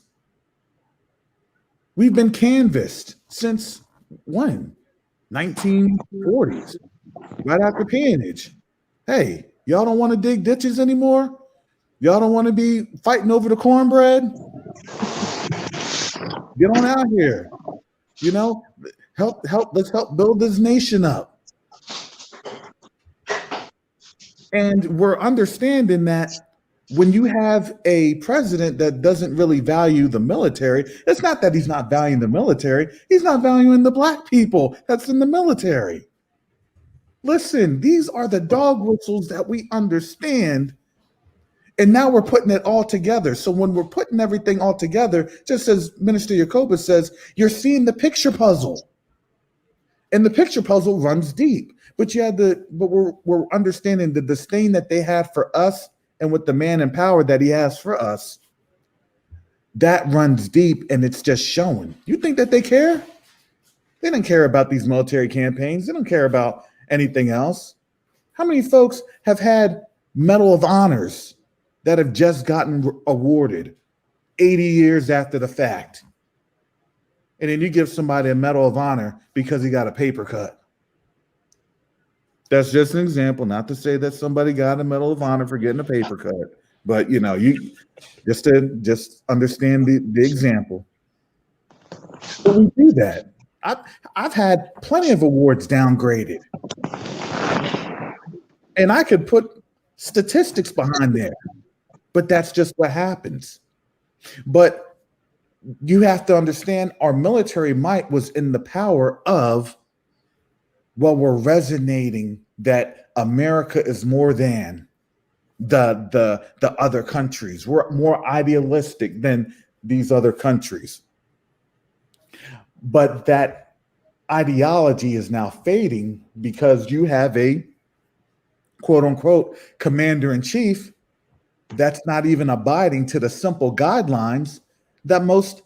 We've been canvassed since when? 1940s, right after peonage. Hey, y'all don't want to dig ditches anymore? Y'all don't want to be fighting over the cornbread? Get on out here. You know, let's help build this nation up. And we're understanding that when you have a president that doesn't really value the military, it's not that he's not valuing the military, he's not valuing the black people that's in the military. Listen, these are the dog whistles that we understand. And now we're putting it all together. So when we're putting everything all together, just as Minister Yacoba says, you're seeing the picture puzzle. And the picture puzzle runs deep. But we're understanding the disdain that they have for us, and with the man in power that he has for us, that runs deep, and it's just showing. You think that they care? They don't care about these military campaigns. They don't care about anything else. How many folks have had Medal of Honors that have just gotten awarded 80 years after the fact? And then you give somebody a Medal of Honor because he got a paper cut. That's just an example, not to say that somebody got a Medal of Honor for getting a paper cut, but you just understand the example. But we do that. I've had plenty of awards downgraded, and I could put statistics behind there, but that's just what happens. But you have to understand our military might was in the power of, well, we're resonating that America is more than the other countries. We're more idealistic than these other countries. But that ideology is now fading because you have a quote unquote commander in chief that's not even abiding to the simple guidelines that most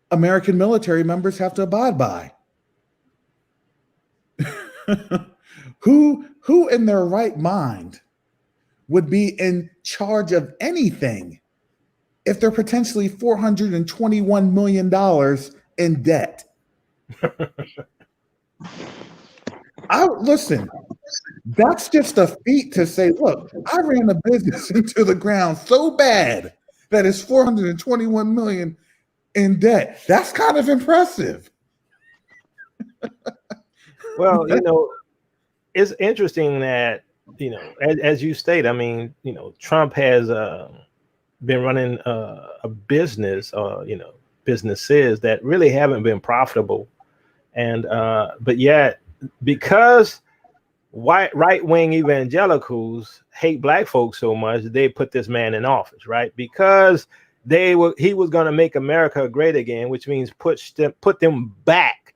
American military members have to abide by. Who in their right mind would be in charge of anything if they're potentially $421 million in debt? Listen, that's just a feat to say, look, I ran a business into the ground so bad that it's $421 million in debt. That's kind of impressive. Well, it's interesting that, as you state, I mean, Trump has been running a business, businesses that really haven't been profitable. And but yet, because right-wing evangelicals hate black folks so much, they put this man in office, right? Because he was going to make America great again, which means put them back,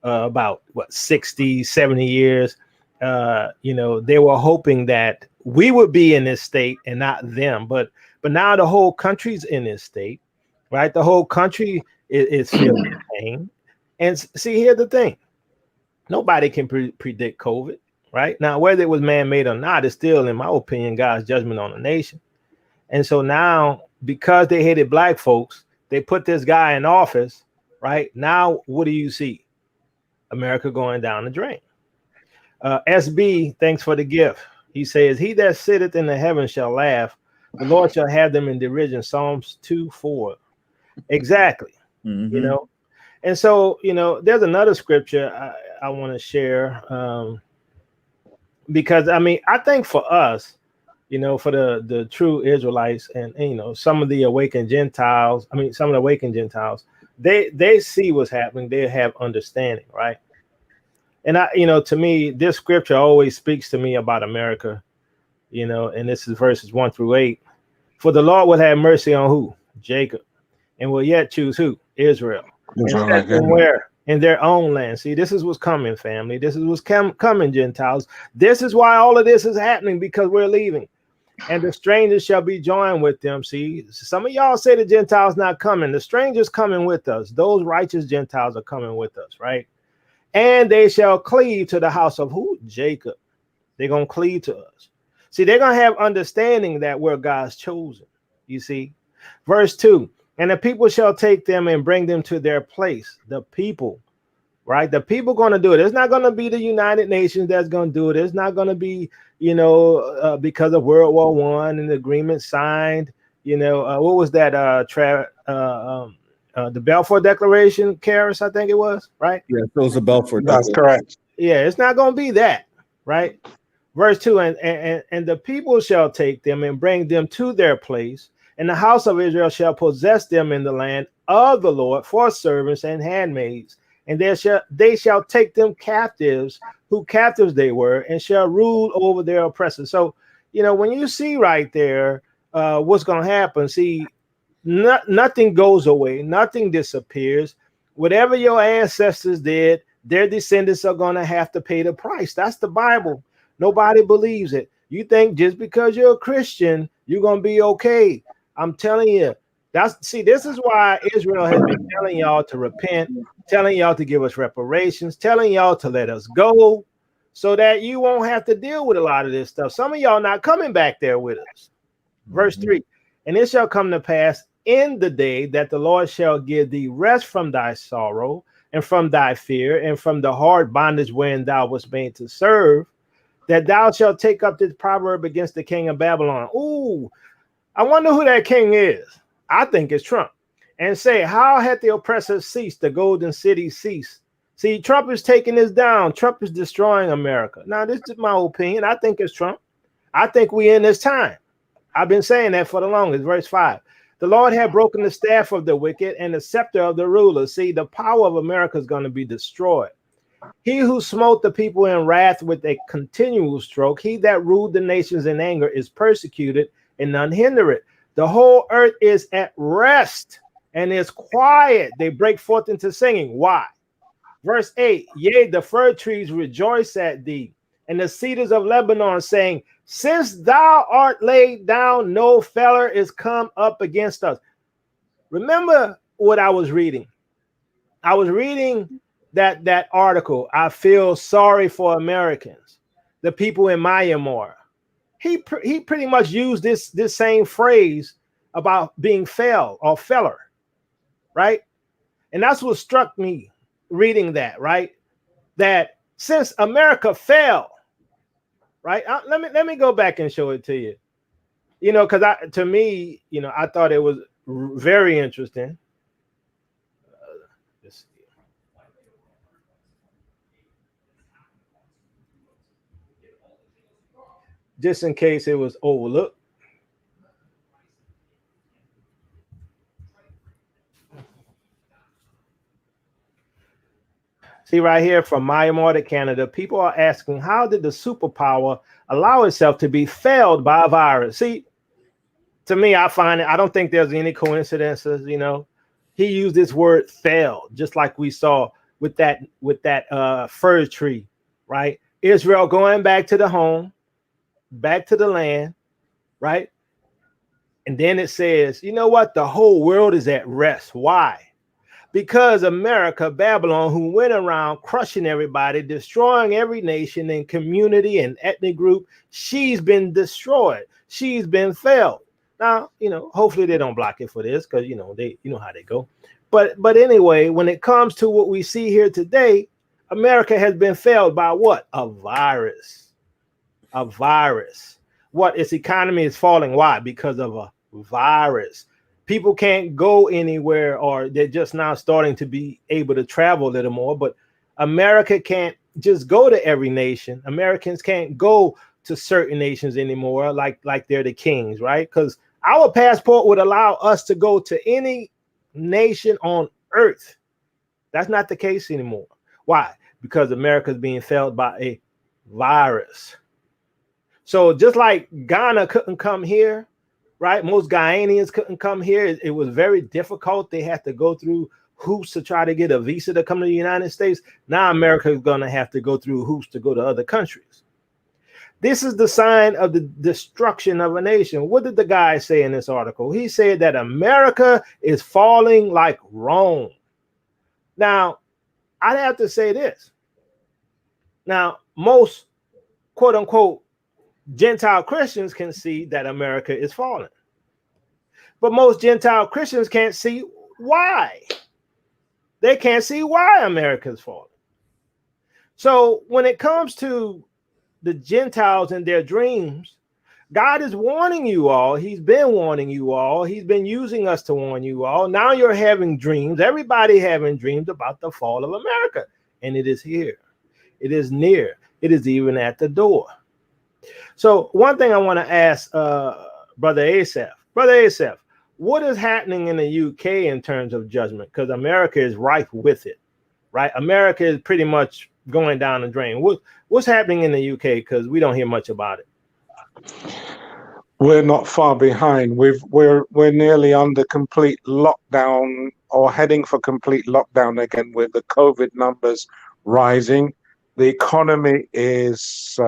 about 60, 70 years. They were hoping that we would be in this state and not them. But now the whole country's in this state, right? The whole country is feeling pain. And see, here's the thing. Nobody can predict COVID, right? Now, whether it was man-made or not, it's still, in my opinion, God's judgment on the nation. And so now, because they hated black folks, they put this guy in office, right? Now, what do you see? America going down the drain. SB, thanks for the gift. He says, he that sitteth in the heavens shall laugh. The Lord shall have them in derision. Psalms 2:4. Exactly. Mm-hmm. And so, there's another scripture I want to share, because, I mean, I think for us, for the true Israelites and some of the awakened Gentiles, they see what's happening. They have understanding, right? And to me, this scripture always speaks to me about America, and this is verses 1-8. For the Lord will have mercy on who? Jacob. And will yet choose who? Israel. And set them where? In their own land. See, this is what's coming, family. This is what's coming, Gentiles. This is why all of this is happening, because we're leaving. And the strangers shall be joined with them. See, some of y'all say the Gentiles not coming. The strangers coming with us. Those righteous Gentiles are coming with us, right? And they shall cleave to the house of who? Jacob. They're going to cleave to us. See, they're going to have understanding that we're God's chosen. You see, verse 2, And the people shall take them and bring them to their place. The people, right? The people going to do it. It's not going to be the United Nations that's going to do it. It's not going to be, because of World War I and the agreement signed. What was that? The Balfour Declaration, Karis, I think it was, right? Yeah, it was a Balfour. That's correct. Yeah, it's not going to be that, right? Verse 2, and the people shall take them and bring them to their place, and the house of Israel shall possess them in the land of the Lord for servants and handmaids, and they shall take them captives, who captives they were, and shall rule over their oppressors. So, when you see right there what's going to happen, see, nothing goes away, nothing disappears. Whatever your ancestors did, their descendants are going to have to pay the price. That's the Bible. Nobody believes it. You think just because you're a Christian, you're going to be okay. I'm telling you, this is why Israel has been telling y'all to repent, telling y'all to give us reparations, telling y'all to let us go, so that you won't have to deal with a lot of this stuff. Some of y'all not coming back there with us. Verse 3, and it shall come to pass in the day that the Lord shall give thee rest from thy sorrow and from thy fear and from the hard bondage wherein thou wast made to serve, that thou shalt take up this proverb against the king of Babylon. Ooh, I wonder who that king is. I think it's Trump. And say, how hath the oppressor ceased, the golden city ceased? See, Trump is taking this down. Trump is destroying America. Now, this is my opinion. I think it's Trump. I think we in this time. I've been saying that for the longest. Verse 5. The Lord had broken the staff of the wicked and the scepter of the ruler. See, the power of America is going to be destroyed. He who smote the people in wrath with a continual stroke, he that ruled the nations in anger, is persecuted and none hinder it. The whole earth is at rest and is quiet. They break forth into singing. Why? Verse 8, yea, the fir trees rejoice at thee, and the cedars of Lebanon, saying, since thou art laid down, no feller is come up against us. Remember what I was reading. I was reading that article. I feel sorry for Americans, the people in Myanmar. He pretty much used this same phrase about being fell or feller, right? And that's what struck me reading that, right? That since America fell, right? Let me go back and show it to you. Because to me, I thought it was very interesting. Just in case it was overlooked. See right here, from Myanmar to Canada, people are asking, how did the superpower allow itself to be failed by a virus? See, to me, I don't think there's any coincidences. He used this word failed, just like we saw with that fir tree, right? Israel going back to the home, back to the land, right? And then it says, you know what? The whole world is at rest. Why? Because America, Babylon, who went around crushing everybody, destroying every nation and community and ethnic group, she's been destroyed. She's been failed. Now, hopefully they don't block it for this, because they how they go. But anyway, when it comes to what we see here today, America has been failed by what? A virus. A virus. What? Its economy is falling. Why? Because of a virus. People can't go anywhere, or they're just now starting to be able to travel a little more. But America can't just go to every nation. Americans can't go to certain nations anymore, like they're the kings, right? Because our passport would allow us to go to any nation on earth. That's not the case anymore. Why? Because America is being failed by a virus. So just like Ghana couldn't come here, right? Most Ghanaians couldn't come here. It was very difficult. They had to go through hoops to try to get a visa to come to the United States. Now America is going to have to go through hoops to go to other countries. This is the sign of the destruction of a nation. What did the guy say in this article? He said that America is falling like Rome. Now, I'd have to say this. Now, most quote unquote Gentile Christians can see that America is falling. But most Gentile Christians can't see why. They can't see why America's falling. So when it comes to the Gentiles and their dreams, God is warning you all. He's been warning you all. He's been using us to warn you all. Now you're having dreams. Everybody having dreams about the fall of America. And it is here. It is near. It is even at the door. So one thing I want to ask Brother Asaph. Brother Asaph, what is happening in the UK in terms of judgment? Because America is rife with it, right? America is pretty much going down the drain. What's happening in the UK? Because we don't hear much about it. We're not far behind. We're nearly under complete lockdown or heading for complete lockdown again, with the COVID numbers rising. The economy is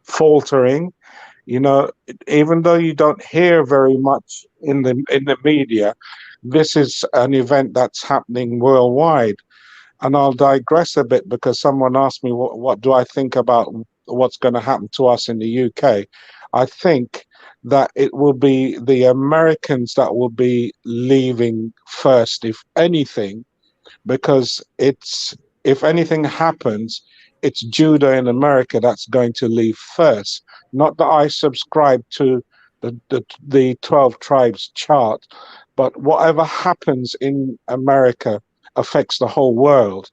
faltering. You know, even though you don't hear very much in the media, this is an event that's happening worldwide. And I'll digress a bit because someone asked me what do I think about what's going to happen to us in the UK. I think that it will be the Americans that will be leaving first, if anything, because if anything happens, it's Judah in America that's going to leave first. Not that I subscribe to the 12 tribes chart, but whatever happens in America affects the whole world.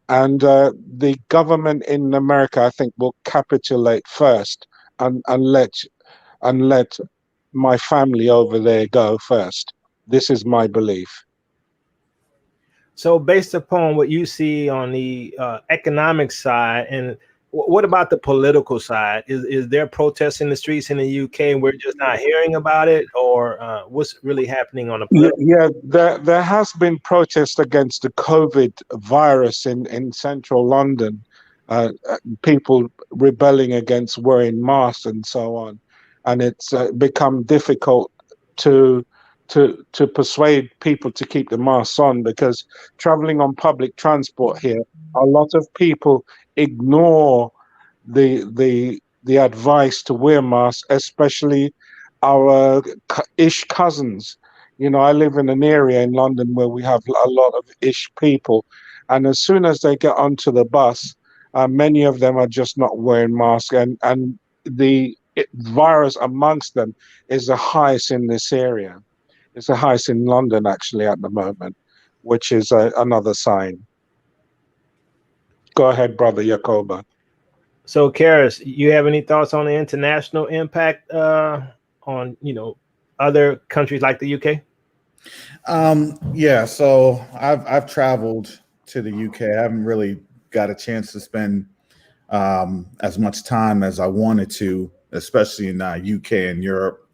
And the government in America, I think, will capitulate first and let my family over there go first. This is my belief. So based upon what you see on the economic side, and what about the political side? Is there protests in the streets in the UK and we're just not hearing about it? Or what's really happening on the political? Yeah, there has been protest against the COVID virus in central London. People rebelling against wearing masks and so on. And it's become difficult to persuade people to keep the masks on, because traveling on public transport here, a lot of people ignore the advice to wear masks, especially our ish cousins. You know, I live in an area in London where we have a lot of ish people, and as soon as they get onto the bus, many of them are just not wearing masks, and the virus amongst them is the highest in this area. It's the highest in London, actually, at the moment, which is another sign. Go ahead, Brother Yakoba. So, Karis, you have any thoughts on the international impact on, other countries like the UK? Yeah, so I've traveled to the UK. I haven't really got a chance to spend as much time as I wanted to, especially in UK and Europe.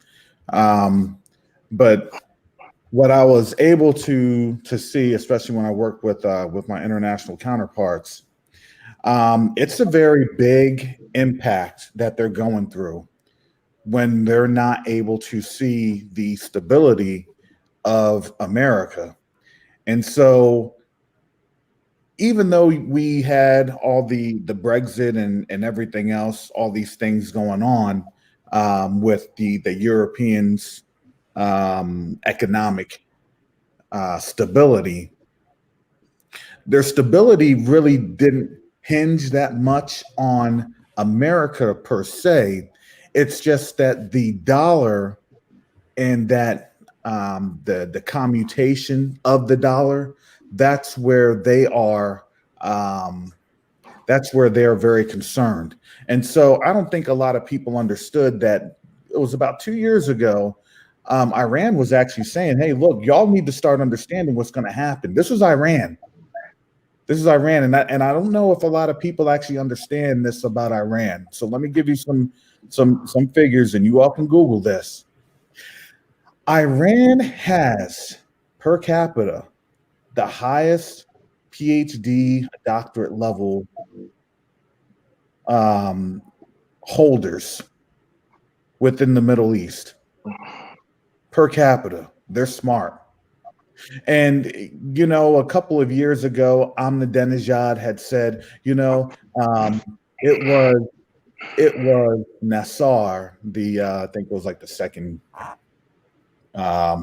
But what I was able to see, especially when I worked with my international counterparts, it's a very big impact that they're going through when they're not able to see the stability of America. And so even though we had all the Brexit and everything else, all these things going on with the Europeans' economic stability, their stability really didn't hinge that much on America per se. It's just that the dollar and that the commutation of the dollar, that's where they are. That's where they're very concerned. And so I don't think a lot of people understood that it was about 2 years ago. Iran was actually saying, hey, look, y'all need to start understanding what's going to happen. This was Iran. And I don't know if a lot of people actually understand this about Iran. So let me give you some figures, and you all can Google this. Iran has per capita the highest PhD doctorate level holders within the Middle East. Per capita, they're smart. And, a couple of years ago, Ahmadinejad had said, it was Nasser, I think it was like the second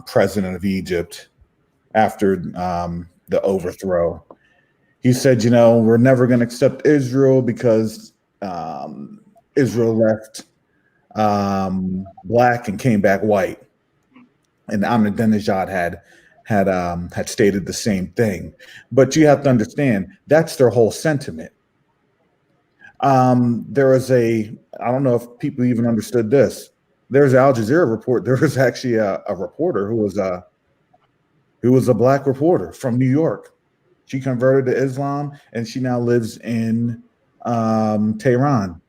president of Egypt after the overthrow. He said, we're never going to accept Israel because Israel left black and came back white. And Ahmadinejad had stated the same thing. But you have to understand, that's their whole sentiment. There was I don't know if people even understood this. There's an Al Jazeera report. There was actually a reporter who was a black reporter from New York. She converted to Islam and she now lives in Tehran.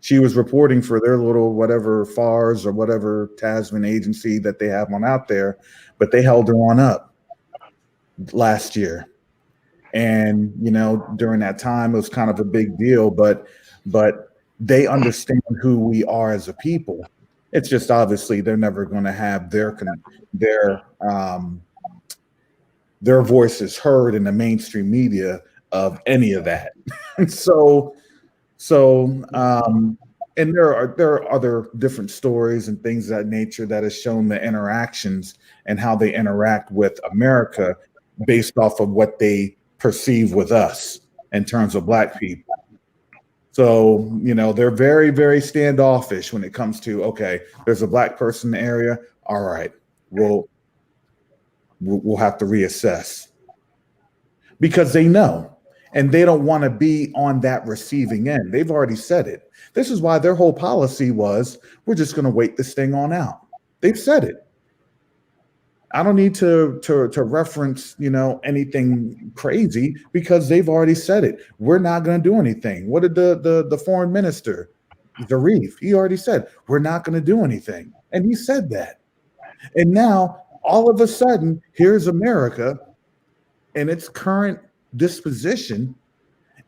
She was reporting for their little whatever FARS or whatever Tasman agency that they have on out there, but they held her on up last year. And, during that time, it was kind of a big deal, but they understand who we are as a people. It's just obviously they're never going to have their voices heard in the mainstream media of any of that. And there are other different stories and things of that nature that has shown the interactions and how they interact with America based off of what they perceive with us in terms of black people. So, they're very, very standoffish when it comes to, okay, there's a black person in the area. All right, we'll have to reassess because they know. And they don't want to be on that receiving end. They've already said it. This is why their whole policy was, we're just going to wait this thing on out. They've said it. I don't need to reference, anything crazy because they've already said it. We're not going to do anything. What did the foreign minister, Zarif, he already said, we're not going to do anything. And he said that. And now, all of a sudden, here's America in its current disposition,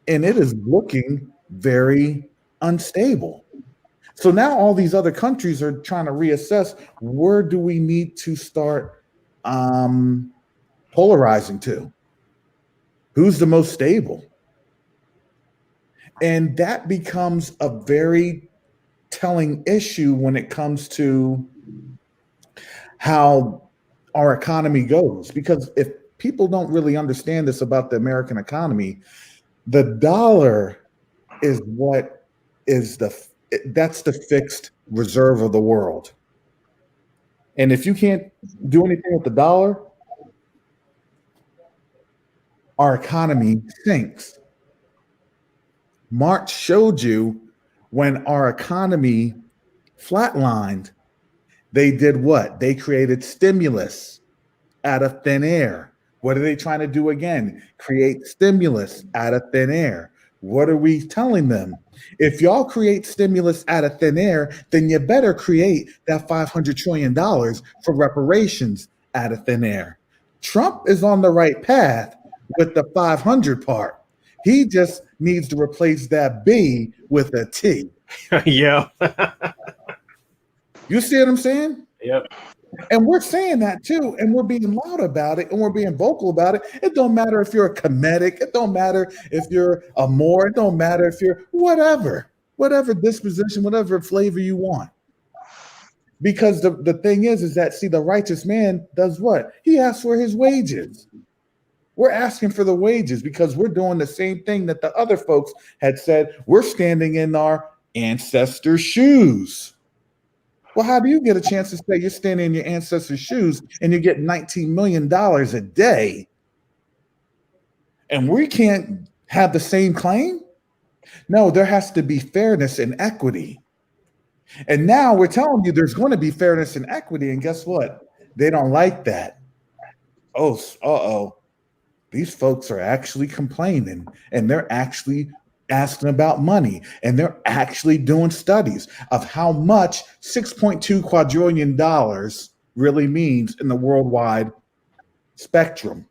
and it is looking very unstable. So now all these other countries are trying to reassess, where do we need to start polarizing to? Who's the most stable? And that becomes a very telling issue when it comes to how our economy goes. Because if people don't really understand this about the American economy, the dollar is what is that's the fixed reserve of the world. And if you can't do anything with the dollar, our economy sinks. March showed you when our economy flatlined, they did what? They created stimulus out of thin air. What are they trying to do again? Create stimulus out of thin air. What are we telling them? If y'all create stimulus out of thin air, then you better create that $500 trillion for reparations out of thin air. Trump is on the right path with the 500 part. He just needs to replace that B with a T. Yeah. You see what I'm saying? Yep. And we're saying that too, and we're being loud about it, and we're being vocal about it. It don't matter if you're a Kemetic, it don't matter if you're a Moor, it don't matter if you're whatever disposition, whatever flavor you want. Because the thing is that, see, the righteous man does what? He asks for his wages. We're asking for the wages because we're doing the same thing that the other folks had said. We're standing in our ancestors' shoes. Well, how do you get a chance to say you're standing in your ancestors' shoes and you get $19 million a day and we can't have the same claim? No, there has to be fairness and equity. And now we're telling you there's going to be fairness and equity. And guess what? They don't like that. Oh, these folks are actually complaining and they're actually asking about money, and they're actually doing studies of how much $6.2 quadrillion really means in the worldwide spectrum.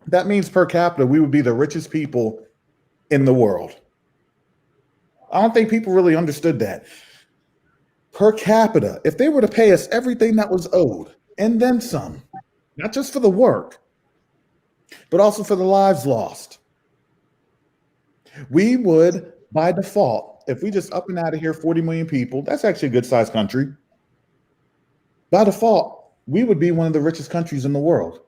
That means per capita, we would be the richest people in the world. I don't think people really understood that. Per capita, if they were to pay us everything that was owed and then some, not just for the work, but also for the lives lost, we would, by default, if we just up and out of here 40 million people, that's actually a good sized country. By default, we would be one of the richest countries in the world.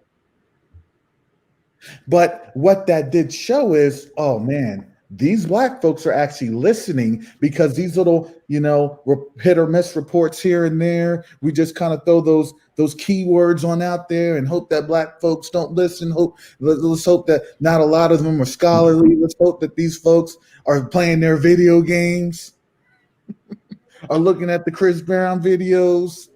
But what that did show is, oh man, these black folks are actually listening, because these little, hit or miss reports here and there, we just kind of throw those keywords on out there and hope that black folks don't listen. Let's hope that not a lot of them are scholarly. Let's hope that these folks are playing their video games, are looking at the Chris Brown videos.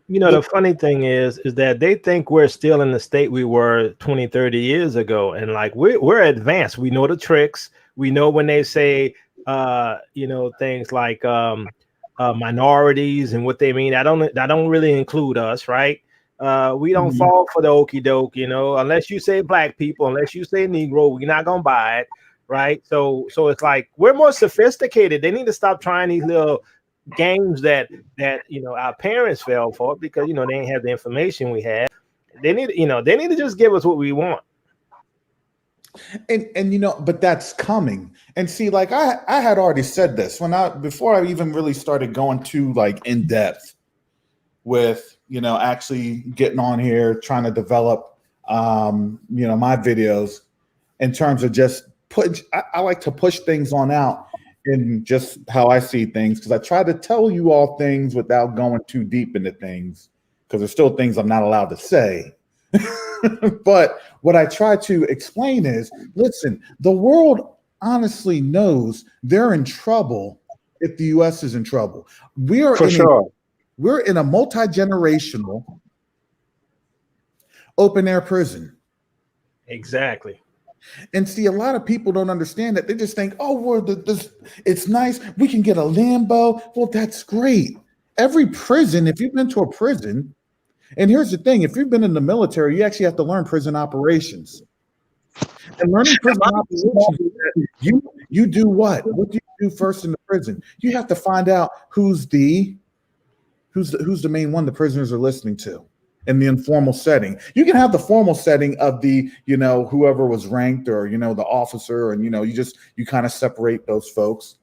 The funny thing is that they think we're still in the state we were 20, 30 years ago. And like, we're advanced. We know the tricks. We know when they say, things like minorities and what they mean. I don't really include us, right? We don't fall for the okey doke, unless you say black people, unless you say Negro, we're not going to buy it. Right. So it's like, we're more sophisticated. They need to stop trying these little games that our parents fell for, because they didn't have the information we had. They need to just give us what we want. And but that's coming. And see, like I had already said this before I even really started going to like in depth with actually getting on here, trying to develop my videos in terms of just I like to push things on out in just how I see things, because I try to tell you all things without going too deep into things, because there's still things I'm not allowed to say. But what I try to explain is, listen, the world honestly knows they're in trouble if the U.S. is in trouble. We're in a multi-generational open air prison. Exactly. And see, a lot of people don't understand that. They just think, oh, it's nice. We can get a Lambo. Well, that's great. Every prison, if you've been to a prison, and here's the thing, if you've been in the military, you actually have to learn prison operations. And learning prison operations, you do what? What do you do first in the prison? You have to find out who's the main one the prisoners are listening to. In the informal setting, you can have the formal setting of the, whoever was ranked, or, the officer, and, you kind of separate those folks,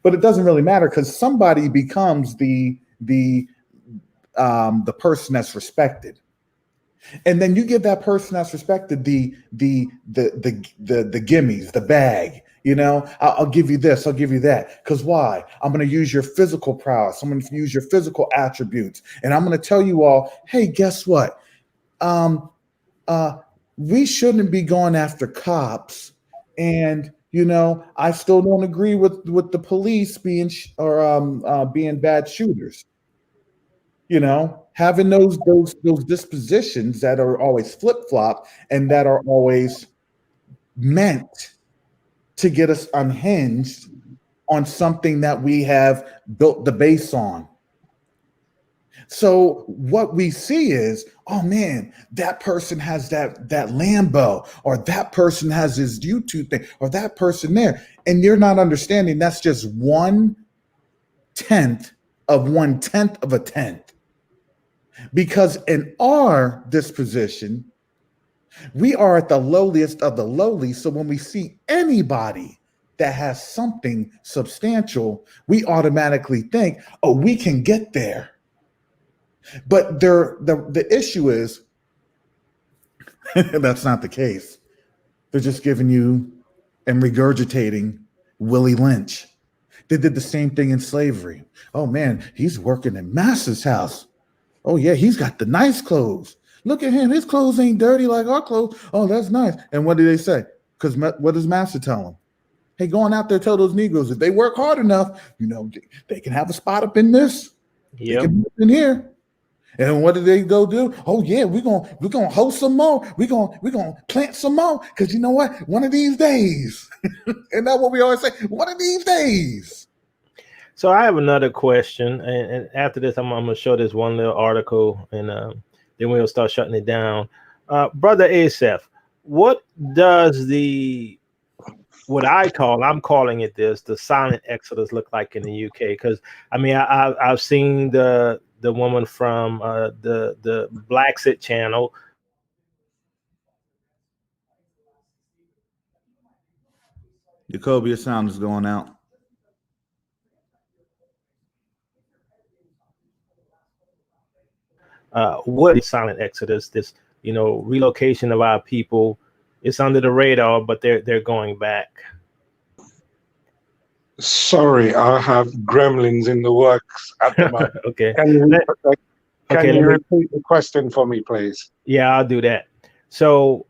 but it doesn't really matter, because somebody becomes the person that's respected. And then you give that person that's respected the gimmies, the bag. I'll give you this, I'll give you that. Because why? I'm going to use your physical prowess. I'm going to use your physical attributes. And I'm going to tell you all, hey, guess what? We shouldn't be going after cops. And, I still don't agree with the police being bad shooters. Having those dispositions that are always flip-flop and that are always meant to get us unhinged on something that we have built the base on. So what we see is, oh man, that person has that Lambo, or that person has his YouTube thing, or that person there. And you're not understanding that's just 1/10 of 1/10 of a tenth. Because in our disposition, we are at the lowliest of the lowly. So when we see anybody that has something substantial, we automatically think, oh, we can get there. But the issue is, that's not the case. They're just giving you and regurgitating Willie Lynch. They did the same thing in slavery. Oh man, he's working in Master's house. Oh yeah, he's got the nice clothes. Look at him. His clothes ain't dirty like our clothes. Oh, that's nice. And what do they say? Because what does Master tell them? Hey, go on out there, tell those Negroes, if they work hard enough, they can have a spot up in this. Yep. They can be in here. And what do they go do? Oh yeah, we're gonna host some more. We're gonna plant some more. Because you know what? One of these days. And that's what we always say. One of these days. So I have another question, and after this, I'm gonna show this one little article, and then we'll start shutting it down. Brother Asaph, what does I'm calling it the silent exodus look like in the UK? Because I mean, I've seen the woman from the Black Sit channel. Jacoby, your sound is going out. what is silent exodus? This, relocation of our people. It's under the radar, but they're going back. Sorry, I have gremlins in the works at the moment. Okay. Can you Okay, repeat the question for me, please? Yeah, I'll do that. So,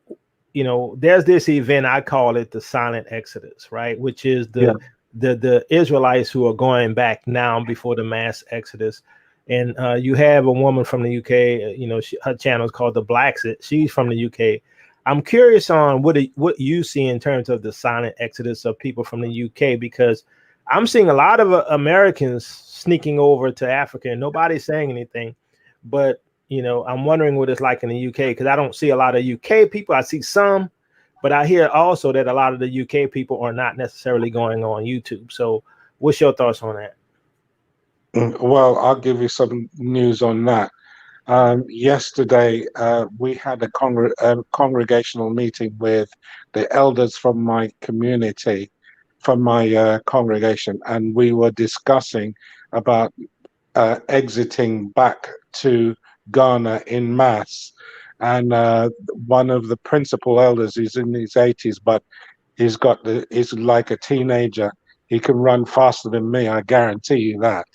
there's this event, I call it the silent exodus, right? Which is the Israelites who are going back now before the mass exodus. And you have a woman from the UK, her channel is called The Blacks. She's from the UK. I'm curious on what you see in terms of the silent exodus of people from the UK, because I'm seeing a lot of Americans sneaking over to Africa and nobody's saying anything. But I'm wondering what it's like in the UK, because I don't see a lot of UK people. I see some, but I hear also that a lot of the UK people are not necessarily going on YouTube. So what's your thoughts on that? Well, I'll give you some news on that. Yesterday, we had a congregational meeting with the elders from my community, from my congregation, and we were discussing about exiting back to Ghana in mass. And one of the principal elders is in his 80s, but he's like a teenager. He can run faster than me, I guarantee you that.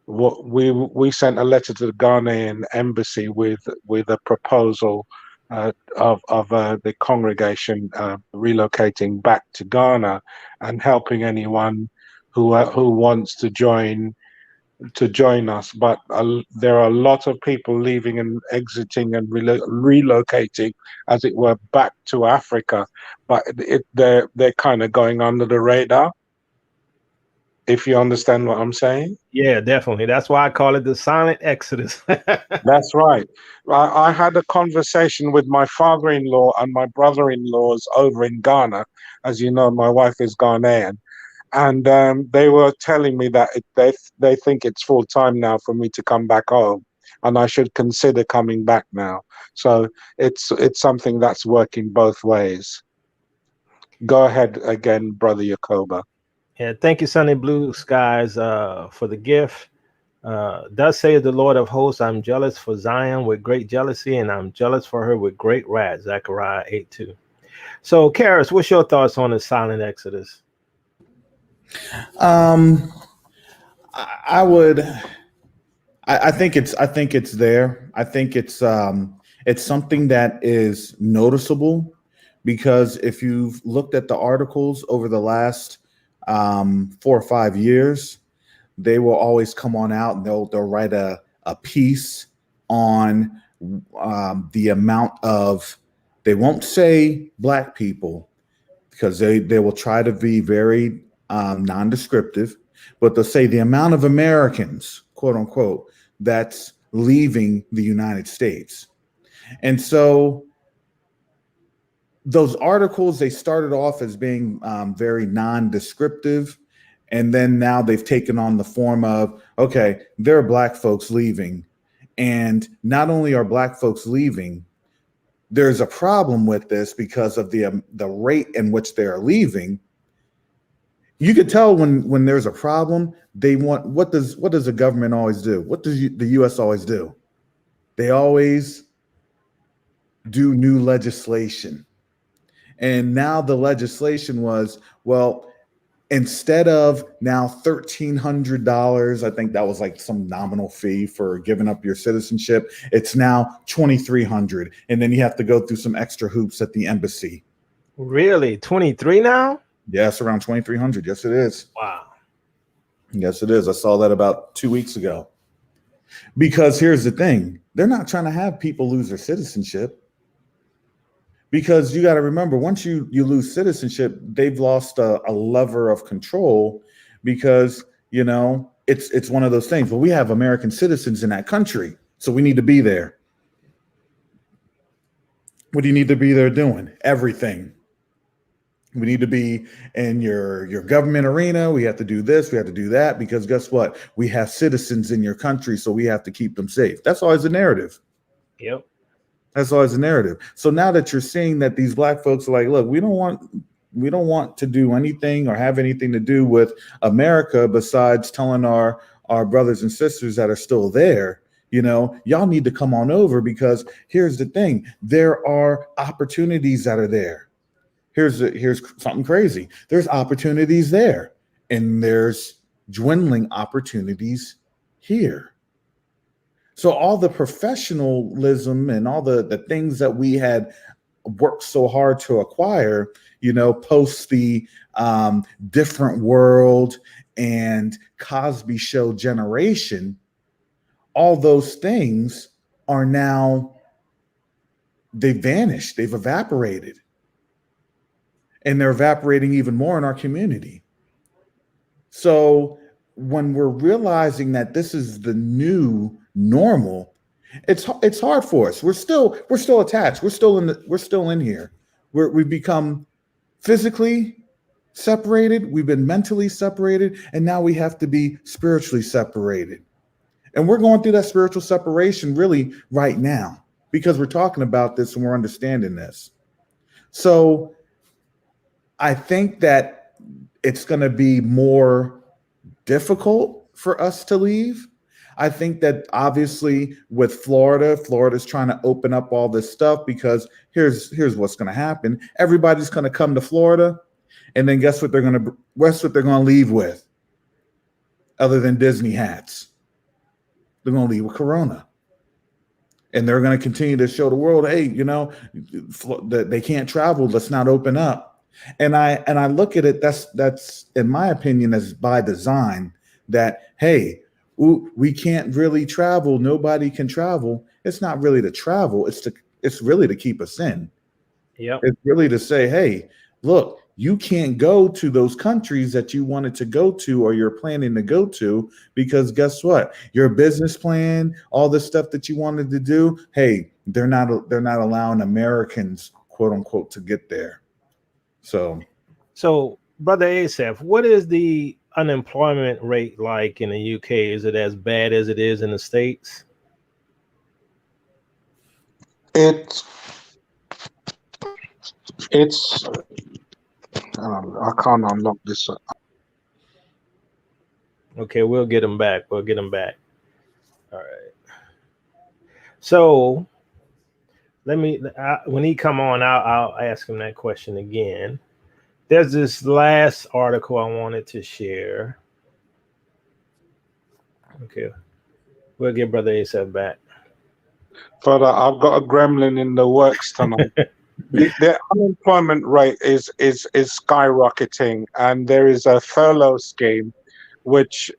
What we sent a letter to the Ghanaian embassy with a proposal of the congregation relocating back to Ghana and helping anyone who wants to join us. But there are a lot of people leaving and exiting and relocating, as it were, back to Africa. But they're kind of going under the radar, if you understand what I'm saying. Yeah, definitely. That's why I call it the silent exodus. That's right. I had a conversation with my father-in-law and my brother-in-laws over in Ghana. As you know, my wife is Ghanaian. And they were telling me that they think it's full time now for me to come back home, and I should consider coming back now. So it's something that's working both ways. Go ahead again, Brother Yakoba. Yeah, thank you, Sunny Blue Skies, for the gift. Thus says the Lord of hosts, I'm jealous for Zion with great jealousy, and I'm jealous for her with great wrath. Zechariah 8:2. So, Karis, what's your thoughts on the silent exodus? I think it's there. I think it's something that is noticeable, because if you've looked at the articles over the last 4 or 5 years, they will always come on out and they'll write a piece on the amount of, they won't say black people, because they will try to be very non-descriptive, but they'll say the amount of Americans, quote unquote, that's leaving the United States. And so those articles, they started off as being very non-descriptive. And then now they've taken on the form of, okay, there are black folks leaving. And not only are black folks leaving, there's a problem with this because of the rate in which they're leaving. You could tell when there's a problem, they want, what does the government always do? What does the U.S. always do? They always do new legislation. And now the legislation was, well, instead of now $1,300, I think that was like some nominal fee for giving up your citizenship, it's now $2,300, and then you have to go through some extra hoops at the embassy. Really, 23 now? Yes, around 2,300. Yes, it is. Wow. Yes, it is. I saw that about 2 weeks ago. Because here's the thing: they're not trying to have people lose their citizenship. Because you got to remember, once you lose citizenship, they've lost a lever of control, because, it's one of those things. Well, we have American citizens in that country, so we need to be there. What do you need to be there doing? Everything. We need to be in your government arena. We have to do this. We have to do that, because guess what? We have citizens in your country, so we have to keep them safe. That's always the narrative. Yep. That's always the narrative. So now that you're seeing that these black folks are like, look, we don't want to do anything or have anything to do with America besides telling our brothers and sisters that are still there Y'all need to come on over, because here's the thing. There are opportunities that are there. Here's something crazy. There's opportunities there, and there's dwindling opportunities here. So all the professionalism and all the things that we had worked so hard to acquire, post the different world and Cosby Show generation, all those things are now, they've vanished, they've evaporated, and they're evaporating even more in our community. So when we're realizing that this is the new normal, it's hard for us. We're still attached. We're still in here. We've become physically separated. We've been mentally separated, and now we have to be spiritually separated. And we're going through that spiritual separation really right now, because we're talking about this and we're understanding this. So I think that it's going to be more difficult for us to leave. I think that obviously with Florida's trying to open up all this stuff, because here's what's going to happen. Everybody's going to come to Florida, and then guess what they're going to leave with, other than Disney hats? They're going to leave with Corona. And they're going to continue to show the world, hey, they can't travel. Let's not open up. And I look at it, that's in my opinion, as by design, that, hey, we can't really travel. Nobody can travel. It's not really to travel. It's really to keep us in. Yep. It's really to say, hey, look, you can't go to those countries that you wanted to go to or you're planning to go to, because guess what? Your business plan, all the stuff that you wanted to do, hey, they're not allowing Americans, quote unquote, to get there. So Brother Asaph, what is the unemployment rate like in the UK? Is it as bad as it is in the States? It's I can't unlock this. Okay, we'll get them back. All right. So when he come on, I'll ask him that question again. There's this last article I wanted to share. Okay, we'll get Brother Asaph back. But I've got a gremlin in the works tonight. The unemployment rate is skyrocketing, and there is a furlough scheme, which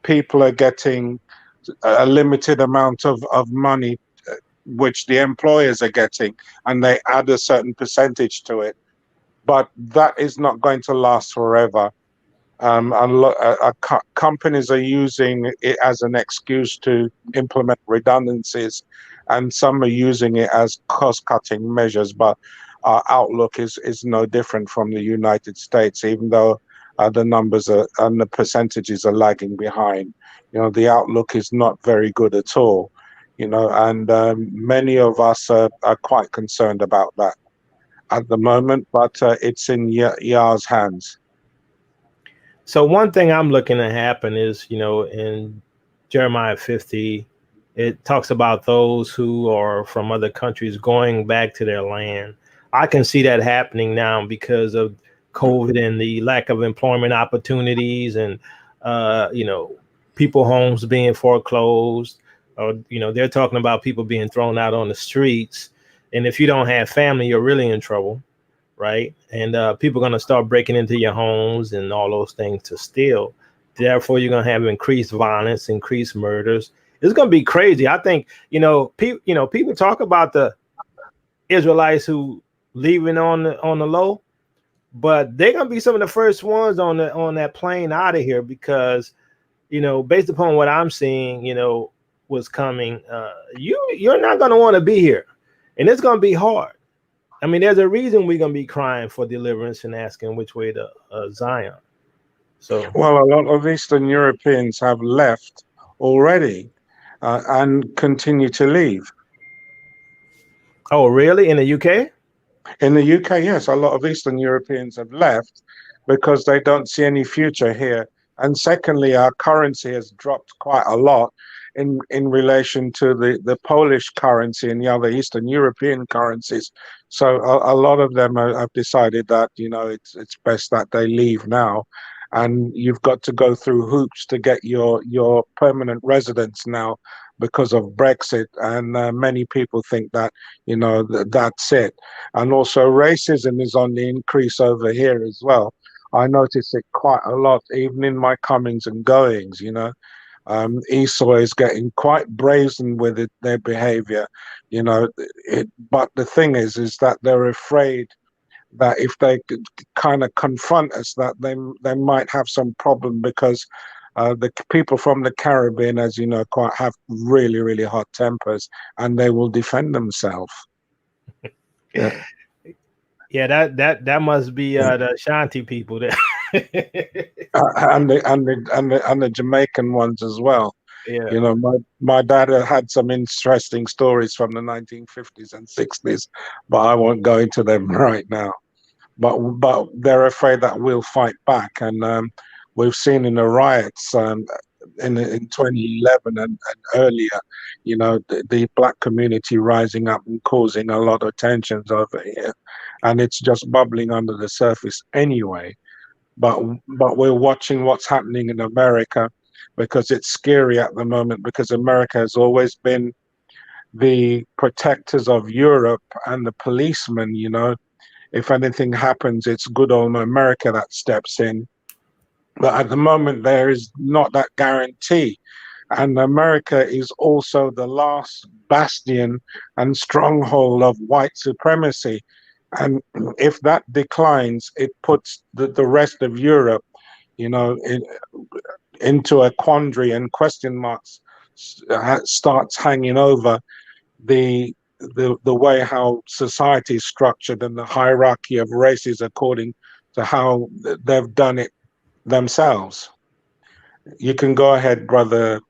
people are getting a limited amount of money, which the employers are getting, and they add a certain percentage to it. But that is not going to last forever. Companies are using it as an excuse to implement redundancies, and some are using it as cost-cutting measures. But our outlook is no different from the United States, even though the numbers and the percentages are lagging behind. The outlook is not very good at all. And many of us are quite concerned about that at the moment. But it's in Yah's hands. So one thing I'm looking to happen is, in Jeremiah 50, it talks about those who are from other countries going back to their land. I can see that happening now because of COVID and the lack of employment opportunities, and people homes being foreclosed, or they're talking about people being thrown out on the streets. And if you don't have family, you're really in trouble. Right. And people are going to start breaking into your homes and all those things to steal. Therefore, you're going to have increased violence, increased murders. It's going to be crazy. I think, people talk about the Israelites who leaving on the low, but they're going to be some of the first ones on that plane out of here, because, based upon what I'm seeing, was coming, you're not going to want to be here, and it's going to be hard. I mean, there's a reason we're going to be crying for deliverance and asking which way to Zion. So, well, a lot of Eastern Europeans have left already and continue to leave. Oh, really? In the UK? In the UK, yes, a lot of Eastern Europeans have left because they don't see any future here. And secondly, our currency has dropped quite a lot. in relation to the Polish currency and the other Eastern European currencies. So a lot of them have decided that, you know, it's best that they leave now, and you've got to go through hoops to get your permanent residence now because of Brexit. And many people think that, you know, that's it. And also racism is on the increase over here as well. I notice it quite a lot, even in my comings and goings, you know. Esau is getting quite brazen with their behavior, you know. But the thing is that they're afraid that if they could kind of confront us, that they might have some problem, because the people from the Caribbean, as you know, quite have really, really hot tempers, and they will defend themselves. Yeah. Yeah, that must be the Ashanti people there. And the Jamaican ones as well. Yeah. You know, my dad had some interesting stories from the 1950s and 60s, but I won't go into them right now. But they're afraid that we'll fight back, and we've seen in the riots in 2011 and earlier, you know, the black community rising up and causing a lot of tensions over here, and it's just bubbling under the surface anyway. But we're watching what's happening in America, because it's scary at the moment, because America has always been the protectors of Europe and the policemen, you know. If anything happens, it's good old America that steps in. But at the moment, there is not that guarantee. And America is also the last bastion and stronghold of white supremacy. And if that declines, it puts the rest of Europe, you know, into a quandary, and question marks starts hanging over the way how society is structured and the hierarchy of races according to how they've done it themselves. You can go ahead, brother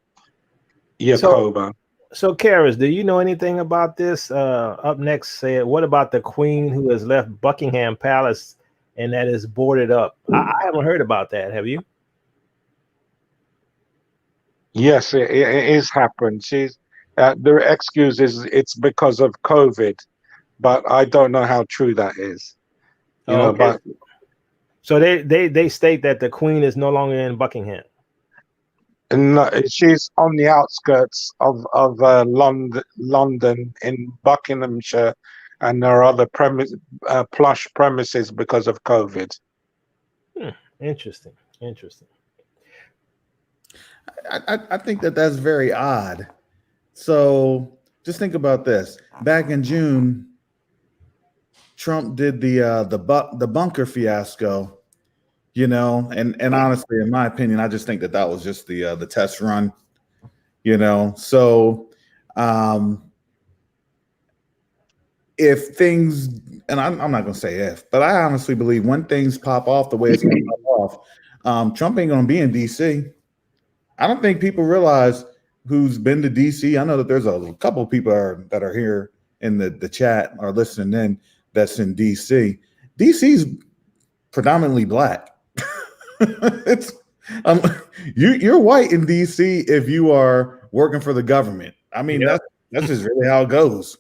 Yakoba. So Karis, do you know anything about this? Up next, said, what about the Queen who has left Buckingham Palace and that is boarded up? I haven't heard about that. Have you? Yes, it is happened. She's the excuse is it's because of COVID, but I don't know how true that is. You know, okay. but So they state that the Queen is no longer in Buckingham. no, she's on the outskirts of London in Buckinghamshire, and there are other plush premises because of COVID. Interesting. I think that's very odd. So just think about this. Back in June, Trump did the bunker fiasco, you know, and honestly, in my opinion, I just think that was just the test run, you know. So if things, and I'm not going to say if, but I honestly believe when things pop off the way it's going to pop off, Trump ain't going to be in D.C. I don't think people realize who's been to DC. I know that there's a couple of people that are here in the chat or listening in that's in DC. DC's predominantly black. It's you're white in DC if you are working for the government. I mean, that's just really how it goes.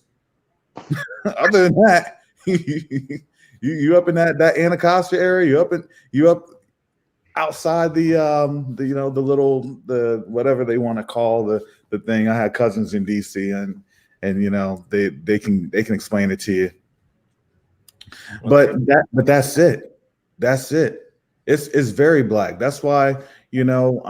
Other than that, you up in that Anacostia area, you up outside the you know, the whatever they want to call the thing. I had cousins in DC, and you know, they can explain it to you. Okay. But that's it. It's very black. That's why, you know,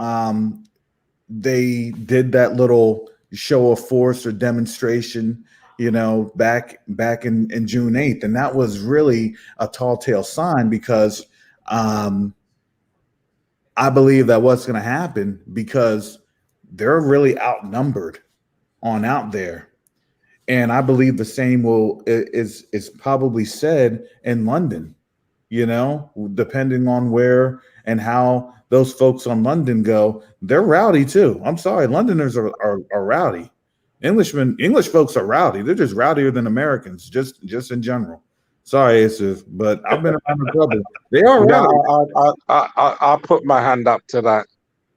they did that little show of force or demonstration, you know, back in June 8th, and that was really a tall tale sign, because I believe that what's going to happen, because they're really outnumbered on out there. And I believe the same is probably said in London, you know, depending on where and how those folks on London go. They're rowdy too. I'm sorry, Londoners are rowdy. English folks are rowdy. They're just rowdier than Americans, just in general. Sorry, but I've been around the trouble. They are rowdy. I'll put my hand up to that.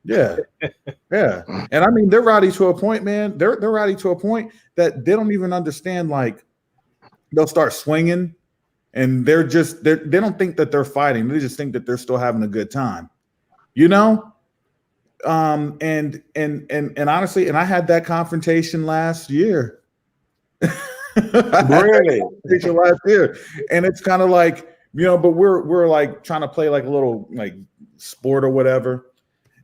Yeah. Yeah. And I mean, they're rowdy to a point, man. They're rowdy to a point that they don't even understand. Like, they'll start swinging and they don't think that they're fighting. They just think that they're still having a good time, you know? And honestly, and I had that confrontation last year. Really? Last year. And it's kind of like, you know, but we're like trying to play like a little like sport or whatever.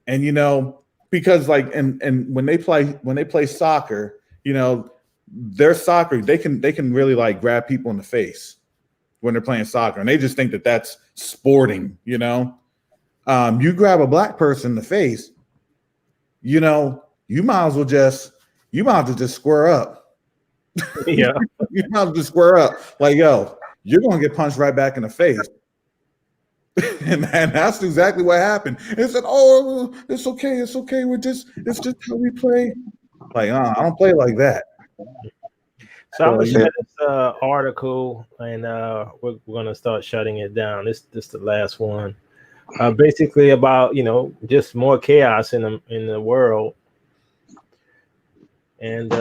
And, you know, because like, and when they play soccer, you know, their soccer, they can really like grab people in the face when they're playing soccer. And they just think that that's sporting, you know. You grab a black person in the face, you know, you might as well just square up. Yeah. You might as well just square up. Like, yo, you're gonna get punched right back in the face. And that's exactly what happened. It said, "Oh, it's okay. It's okay. It's just how we play." Like, I don't play like that. So I'm gonna share this article, and we're gonna start shutting it down. This the last one. Basically about, you know, just more chaos in the world, and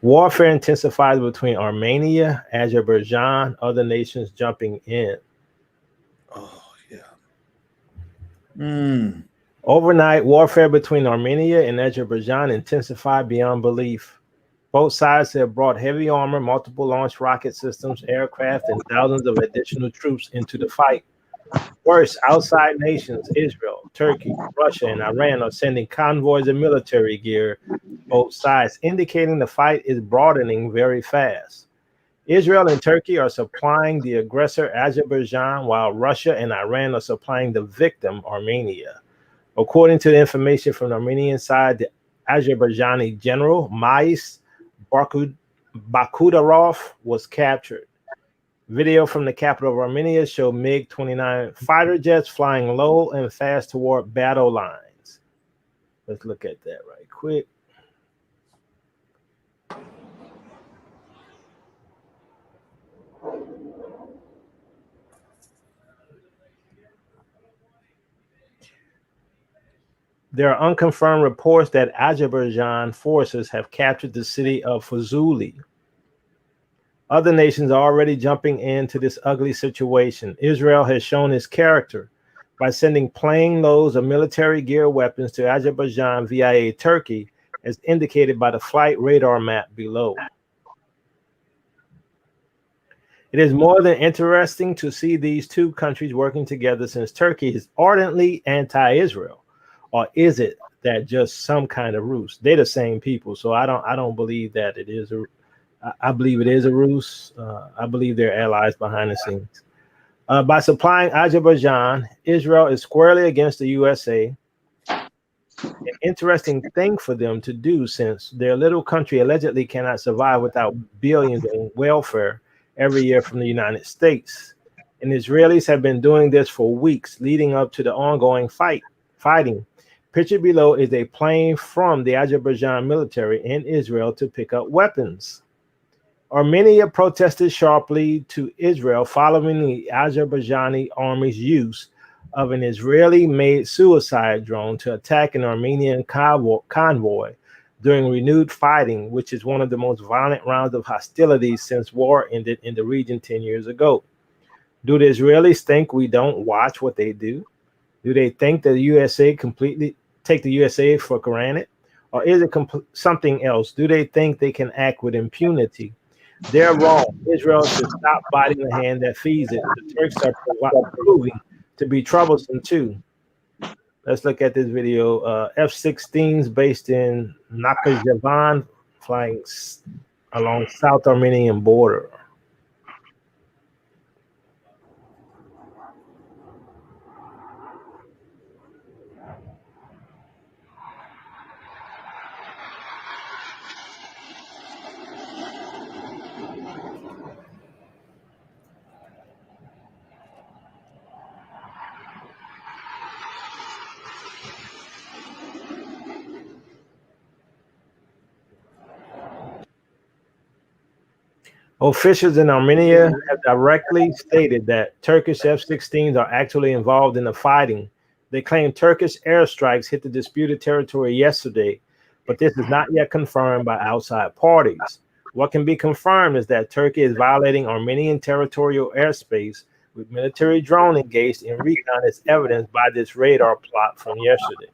warfare intensifies between Armenia, Azerbaijan, other nations jumping in. Oh yeah. Overnight, warfare between Armenia and Azerbaijan intensified beyond belief. Both sides have brought heavy armor, multiple launch rocket systems, aircraft, and thousands of additional troops into the fight. Worse, outside nations, Israel, Turkey, Russia, and Iran are sending convoys of military gear to both sides, indicating the fight is broadening very fast. Israel and Turkey are supplying the aggressor, Azerbaijan, while Russia and Iran are supplying the victim, Armenia. According to the information from the Armenian side, the Azerbaijani general, Mais Bakudarov, was captured. Video from the capital of Armenia showed MiG-29 fighter jets flying low and fast toward battle lines. Let's look at that right quick. There are unconfirmed reports that Azerbaijan forces have captured the city of Fuzuli. Other nations are already jumping into this ugly situation. Israel has shown its character by sending plane loads of military gear weapons to Azerbaijan via Turkey, as indicated by the flight radar map below. It is more than interesting to see these two countries working together, since Turkey is ardently anti-Israel. Or is it that just some kind of ruse? They're the same people, so I don't believe that it is I believe it is a ruse. I believe they're allies behind the scenes. By supplying Azerbaijan, Israel is squarely against the USA. An interesting thing for them to do, since their little country allegedly cannot survive without billions in welfare every year from the United States. And Israelis have been doing this for weeks leading up to the ongoing fighting. Pictured below is a plane from the Azerbaijan military in Israel to pick up weapons. Armenia protested sharply to Israel following the Azerbaijani army's use of an Israeli-made suicide drone to attack an Armenian convoy during renewed fighting, which is one of the most violent rounds of hostilities since war ended in the region 10 years ago. Do the Israelis think we don't watch what they do? Do they think that the USA completely take the USA for granted? Or is it something else? Do they think they can act with impunity? They're wrong. Israel should stop biting the hand that feeds it. The Turks are proving to be troublesome too. Let's look at this video. F-16s based in Nakhichevan flying along South Armenian border. Officials in Armenia have directly stated that Turkish F-16s are actually involved in the fighting They claim Turkish airstrikes hit the disputed territory yesterday, but this is not yet confirmed by outside parties. What can be confirmed is that Turkey is violating Armenian territorial airspace with military drone engaged in recon as evidenced by this radar plot from yesterday.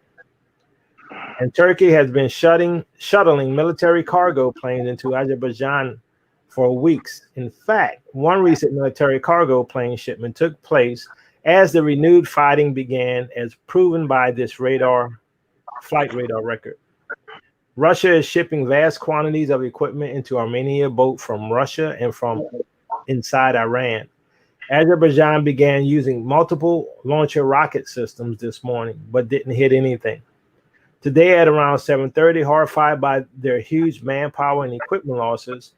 And Turkey has been shuttling military cargo planes into Azerbaijan for weeks. In fact, one recent military cargo plane shipment took place as the renewed fighting began, as proven by this flight radar record. Russia is shipping vast quantities of equipment into Armenia, both from Russia and from inside Iran. Azerbaijan began using multiple launcher rocket systems this morning, but didn't hit anything. Today at around 7:30, horrified by their huge manpower and equipment losses,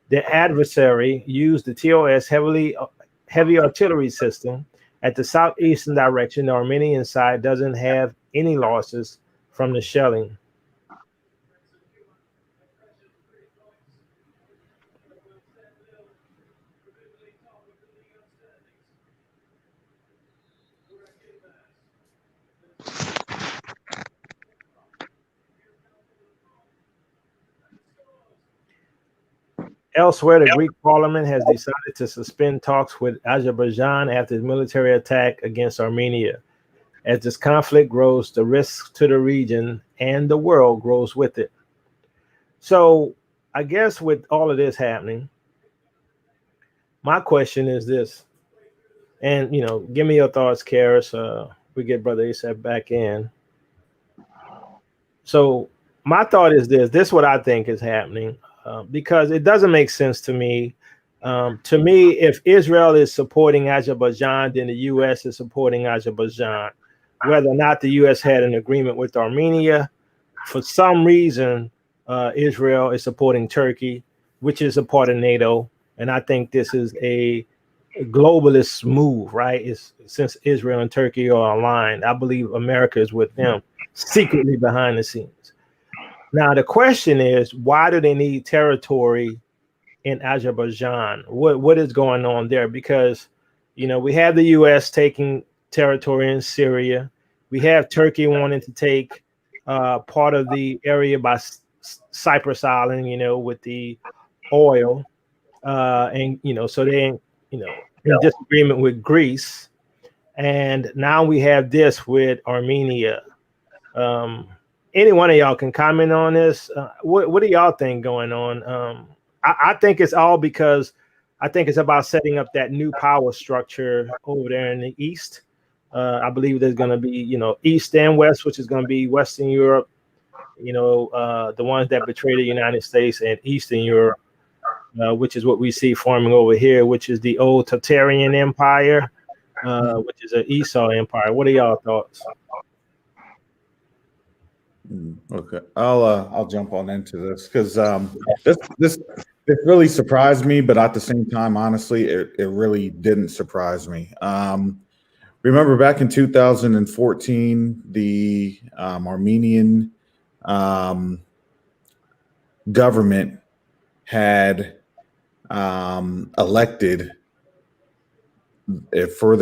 the adversary used the TOS heavy artillery system at the southeastern direction. The Armenian side doesn't have any losses from the shelling. Elsewhere, the Greek parliament has decided to suspend talks with Azerbaijan after the military attack against Armenia. As this conflict grows, the risk to the region and the world grows with it. So I guess with all of this happening, my question is this, and give me your thoughts, Karis. We get Brother Asaph back in. So my thought is this is what I think is happening. Because it doesn't make sense to me. If Israel is supporting Azerbaijan, then the U.S. is supporting Azerbaijan. Whether or not the U.S. had an agreement with Armenia, for some reason, Israel is supporting Turkey, which is a part of NATO. And I think this is a globalist move, right? Since Israel and Turkey are aligned, I believe America is with them secretly behind the scenes. Now, the question is, why do they need territory in Azerbaijan? What is going on there? Because, we have the U.S. taking territory in Syria. We have Turkey wanting to take part of the area by Cyprus Island, with the oil. And, so they, in disagreement with Greece. And now we have this with Armenia. Any one of y'all can comment on this. What do y'all think going on? I think it's all because I think it's about setting up that new power structure over there in the East. I believe there's going to be, East and West, which is going to be Western Europe, the ones that betray the United States, and Eastern Europe, which is what we see forming over here, which is the old Tartarian Empire, which is an Esau Empire. What are y'all thoughts? Okay, I'll jump on into this because this really surprised me, but at the same time, honestly, it really didn't surprise me. Remember back in 2014, the Armenian government had elected for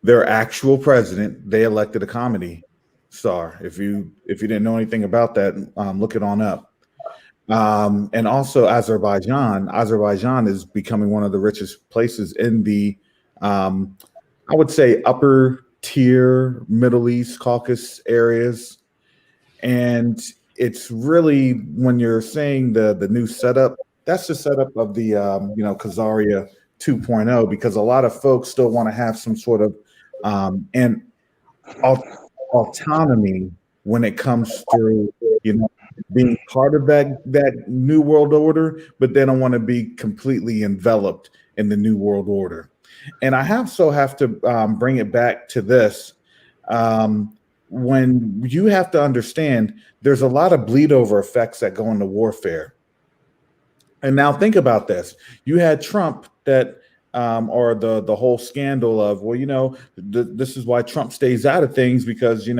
their actual president. They elected a comedy star. If you didn't know anything about that, look it on up. And also Azerbaijan is becoming one of the richest places in the I would say upper tier Middle East, Caucasus areas. And it's really, when you're saying the new setup, that's the setup of the Khazaria 2.0, because a lot of folks still want to have some sort of and autonomy when it comes through, being part of that new world order, but they don't want to be completely enveloped in the new world order. And I have to bring it back to this. When you have to understand, there's a lot of bleed over effects that go into warfare. And now think about this. You had Trump that or the whole scandal of, this is why Trump stays out of things, because, he's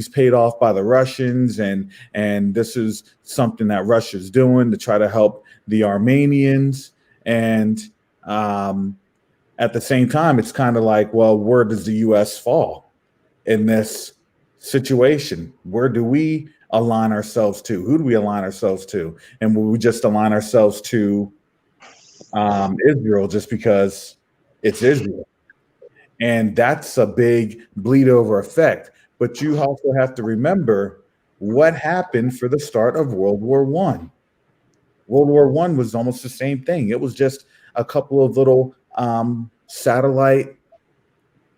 paid off by the Russians, and this is something that Russia's doing to try to help the Armenians. And at the same time, it's kind of like, well, where does the U.S. fall in this situation? Where do we align ourselves to? Who do we align ourselves to? And will we just align ourselves to Israel just because it's Israel? And that's a big bleed over effect. But you also have to remember what happened for the start of World War One. World War One was almost the same thing. It was just a couple of little satellite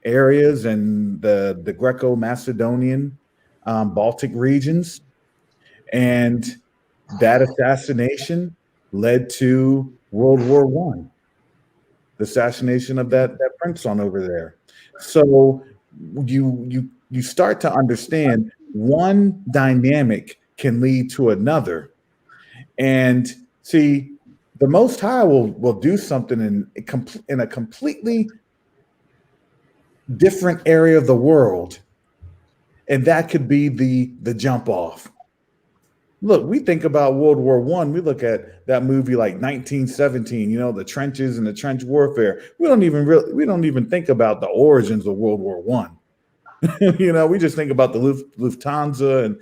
areas and the Greco-Macedonian Baltic regions. And that assassination led to World War One, the assassination of that prince on over there. So you start to understand one dynamic can lead to another. And see, the Most High will do something in a completely different area of the world, and that could be the jump off. Look, we think about World War One. We look at that movie like 1917. You know, the trenches and the trench warfare. We don't even think about the origins of World War One. You know, we just think about the Lufthansa and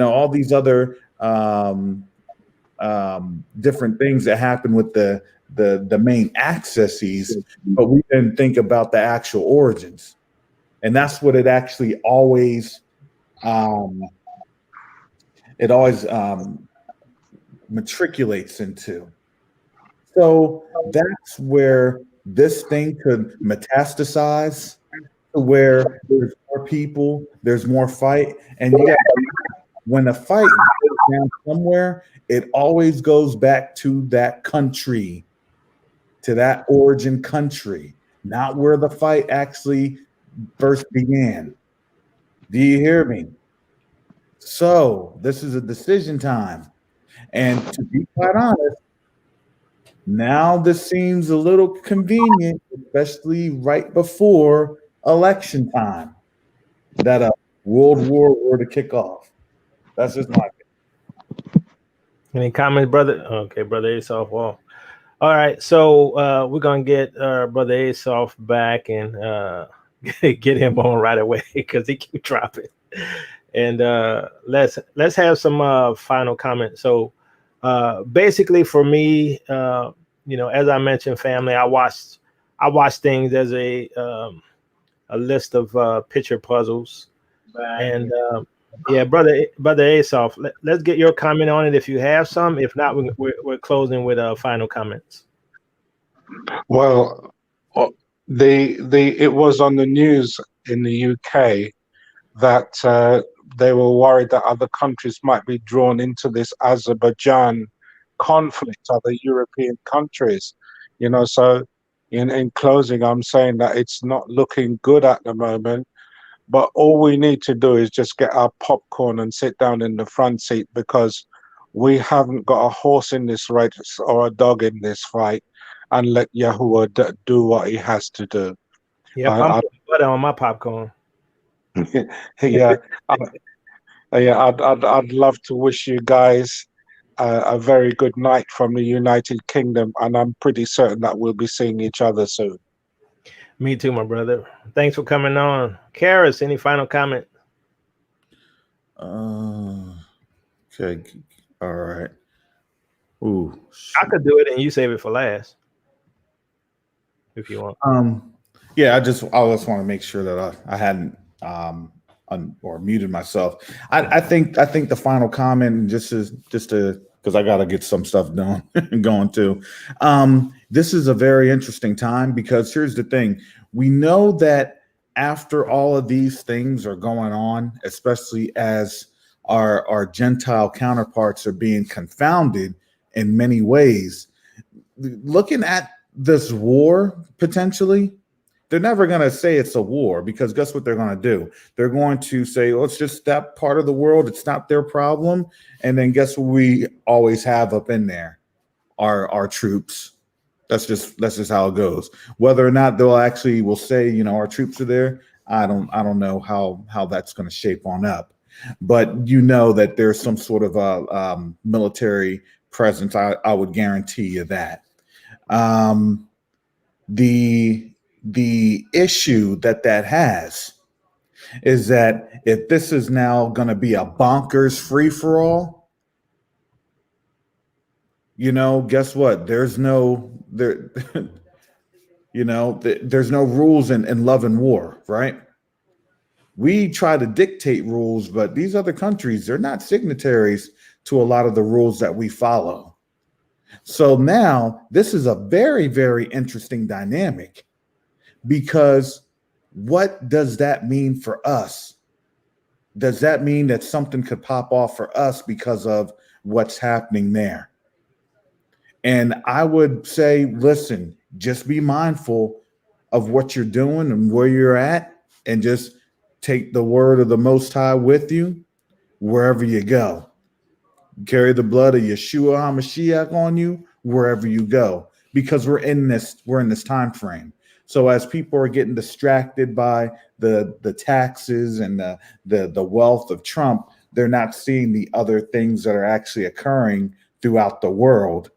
all these other different things that happen with the main accesses, but we didn't think about the actual origins, and that's what it actually always matriculates into. So that's where this thing could metastasize to where there's more people, there's more fight, and you got, when a fight goes down somewhere, it always goes back to that country, to that origin country, not where the fight actually first began. Do you hear me? So this is a decision time. And to be quite honest, now this seems a little convenient, especially right before election time, that a world war were to kick off. That's just my opinion. Any comments, brother? Okay, brother Aesop. Well, all right. So we're gonna get brother Aesop back and get him on right away because he keep dropping. And let's have some final comments. So basically, for me, as I mentioned, family, I watch things as a list of picture puzzles. And yeah, brother Aesop, let's get your comment on it if you have some. If not, we're closing with final comments. Well, it was on the news in the UK that they were worried that other countries might be drawn into this Azerbaijan conflict, other European countries. So in closing, I'm saying that it's not looking good at the moment. But all we need to do is just get our popcorn and sit down in the front seat, because we haven't got a horse in this race or a dog in this fight, and let Yahuwah do what he has to do. Yeah, I'm putting butter on my popcorn. Yeah, I'd love to wish you guys a very good night from the United Kingdom, and I'm pretty certain that we'll be seeing each other soon. Me too, my brother. Thanks for coming on. Karis, any final comment? Okay. All right. Ooh. I could do it and you save it for last. If you want. Yeah, I just want to make sure that I hadn't or muted myself. I think the final comment, just to because I gotta get some stuff done and going too. This is a very interesting time, because here's the thing. We know that after all of these things are going on, especially as our Gentile counterparts are being confounded in many ways, looking at this war potentially, they're never going to say it's a war, because guess what they're going to do? They're going to say, oh, it's just that part of the world. It's not their problem. And then guess what we always have up in there? Our troops. That's just how it goes. Whether or not will say, our troops are there, I don't know how that's going to shape on up. But that there's some sort of a military presence. I would guarantee you that. The issue that has is that if this is now going to be a bonkers free for all, guess what? There's no there, there's no rules in love and war, right? We try to dictate rules, but these other countries, they're not signatories to a lot of the rules that we follow. So now this is a very, very interesting dynamic, because what does that mean for us? Does that mean that something could pop off for us because of what's happening there? And I would say, listen, just be mindful of what you're doing and where you're at, and just take the word of the Most High with you wherever you go. Carry the blood of Yeshua HaMashiach on you wherever you go, because we're in this time frame. So as people are getting distracted by the taxes and the wealth of Trump, they're not seeing the other things that are actually occurring throughout the world.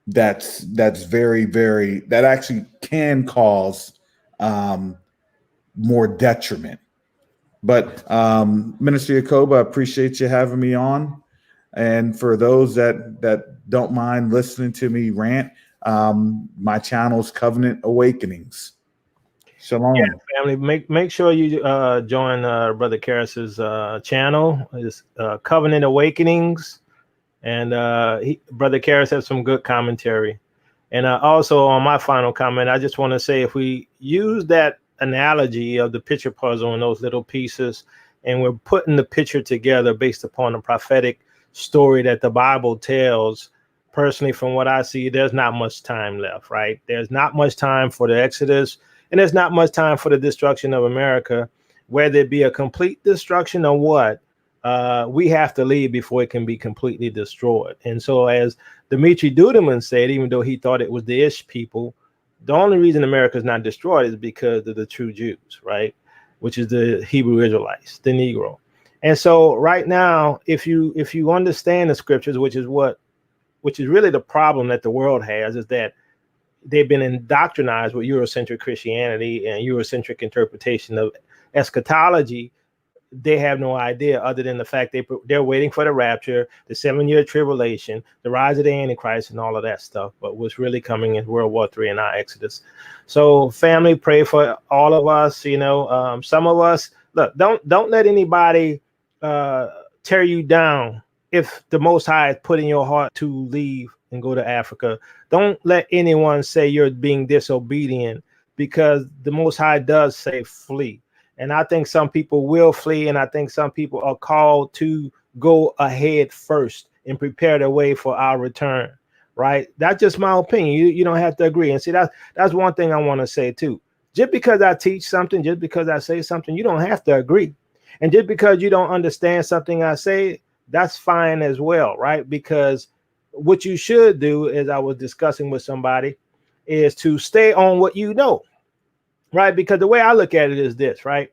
That's very, very, that actually can cause more detriment. But Minister Yacoba, I appreciate you having me on. And for those that don't mind listening to me rant, my channel is Covenant Awakenings. Shalom. Yeah, family. Make sure you join Brother Karas's channel. It's Covenant Awakenings, and Brother Karas has some good commentary. And also, on my final comment, I just want to say, if we use that analogy of the picture puzzle and those little pieces, and we're putting the picture together based upon the prophetic story that the Bible tells, personally, from what I see, there's not much time left, right? There's not much time for the Exodus, and there's not much time for the destruction of America. Whether it be a complete destruction or what, we have to leave before it can be completely destroyed. And so, as Dmitry Dudaman said, even though he thought it was the Ish people, the only reason America is not destroyed is because of the true Jews, right? Which is the Hebrew Israelites, the Negro. And so right now, if you understand the scriptures, which is really the problem that the world has, is that they've been indoctrinized with Eurocentric Christianity and Eurocentric interpretation of eschatology. They have no idea, other than the fact they're waiting for the rapture, the 7-year tribulation, the rise of the Antichrist, and all of that stuff. But what's really coming is World War III and our Exodus. So, family, pray for all of us. Some of us, look, don't let anybody tear you down. If the Most High is put in your heart to leave and go to Africa, don't let anyone say you're being disobedient, because the Most High does say flee. And I think some people will flee, and I think some people are called to go ahead first and prepare the way for our return, right? That's just my opinion. You don't have to agree. And see, that's one thing I want to say too. Just because I teach something, just because I say something, you don't have to agree. And just because you don't understand something I say, that's fine as well, right? Because what you should do, as I was discussing with somebody, is to stay on what you know. Right, because the way I look at it is this, right?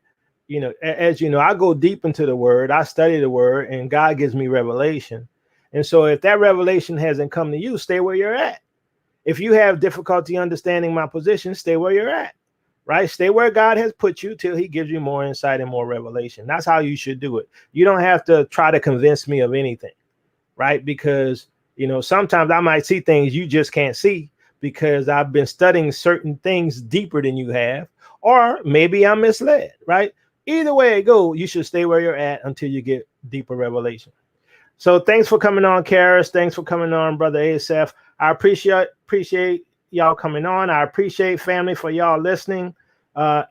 As you know, I go deep into the word, I study the word, and God gives me revelation. And so if that revelation hasn't come to you, stay where you're at. If you have difficulty understanding my position, stay where you're at, right? Stay where God has put you till he gives you more insight and more revelation. That's how you should do it. You don't have to try to convince me of anything, right? Because, sometimes I might see things you just can't see, because I've been studying certain things deeper than you have, or maybe I'm misled, right? Either way it goes, you should stay where you're at until you get deeper revelation. So thanks for coming on, Karis. Thanks for coming on, Brother Asaph. I appreciate y'all coming on. I appreciate, family, for y'all listening.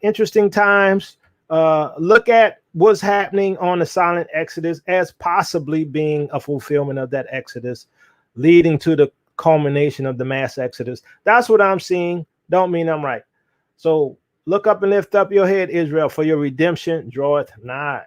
Interesting times. Look at what's happening on the silent Exodus as possibly being a fulfillment of that Exodus, leading to the culmination of the mass Exodus. That's what I'm seeing. Don't mean I'm right. So look up and lift up your head, Israel, for your redemption draweth nigh.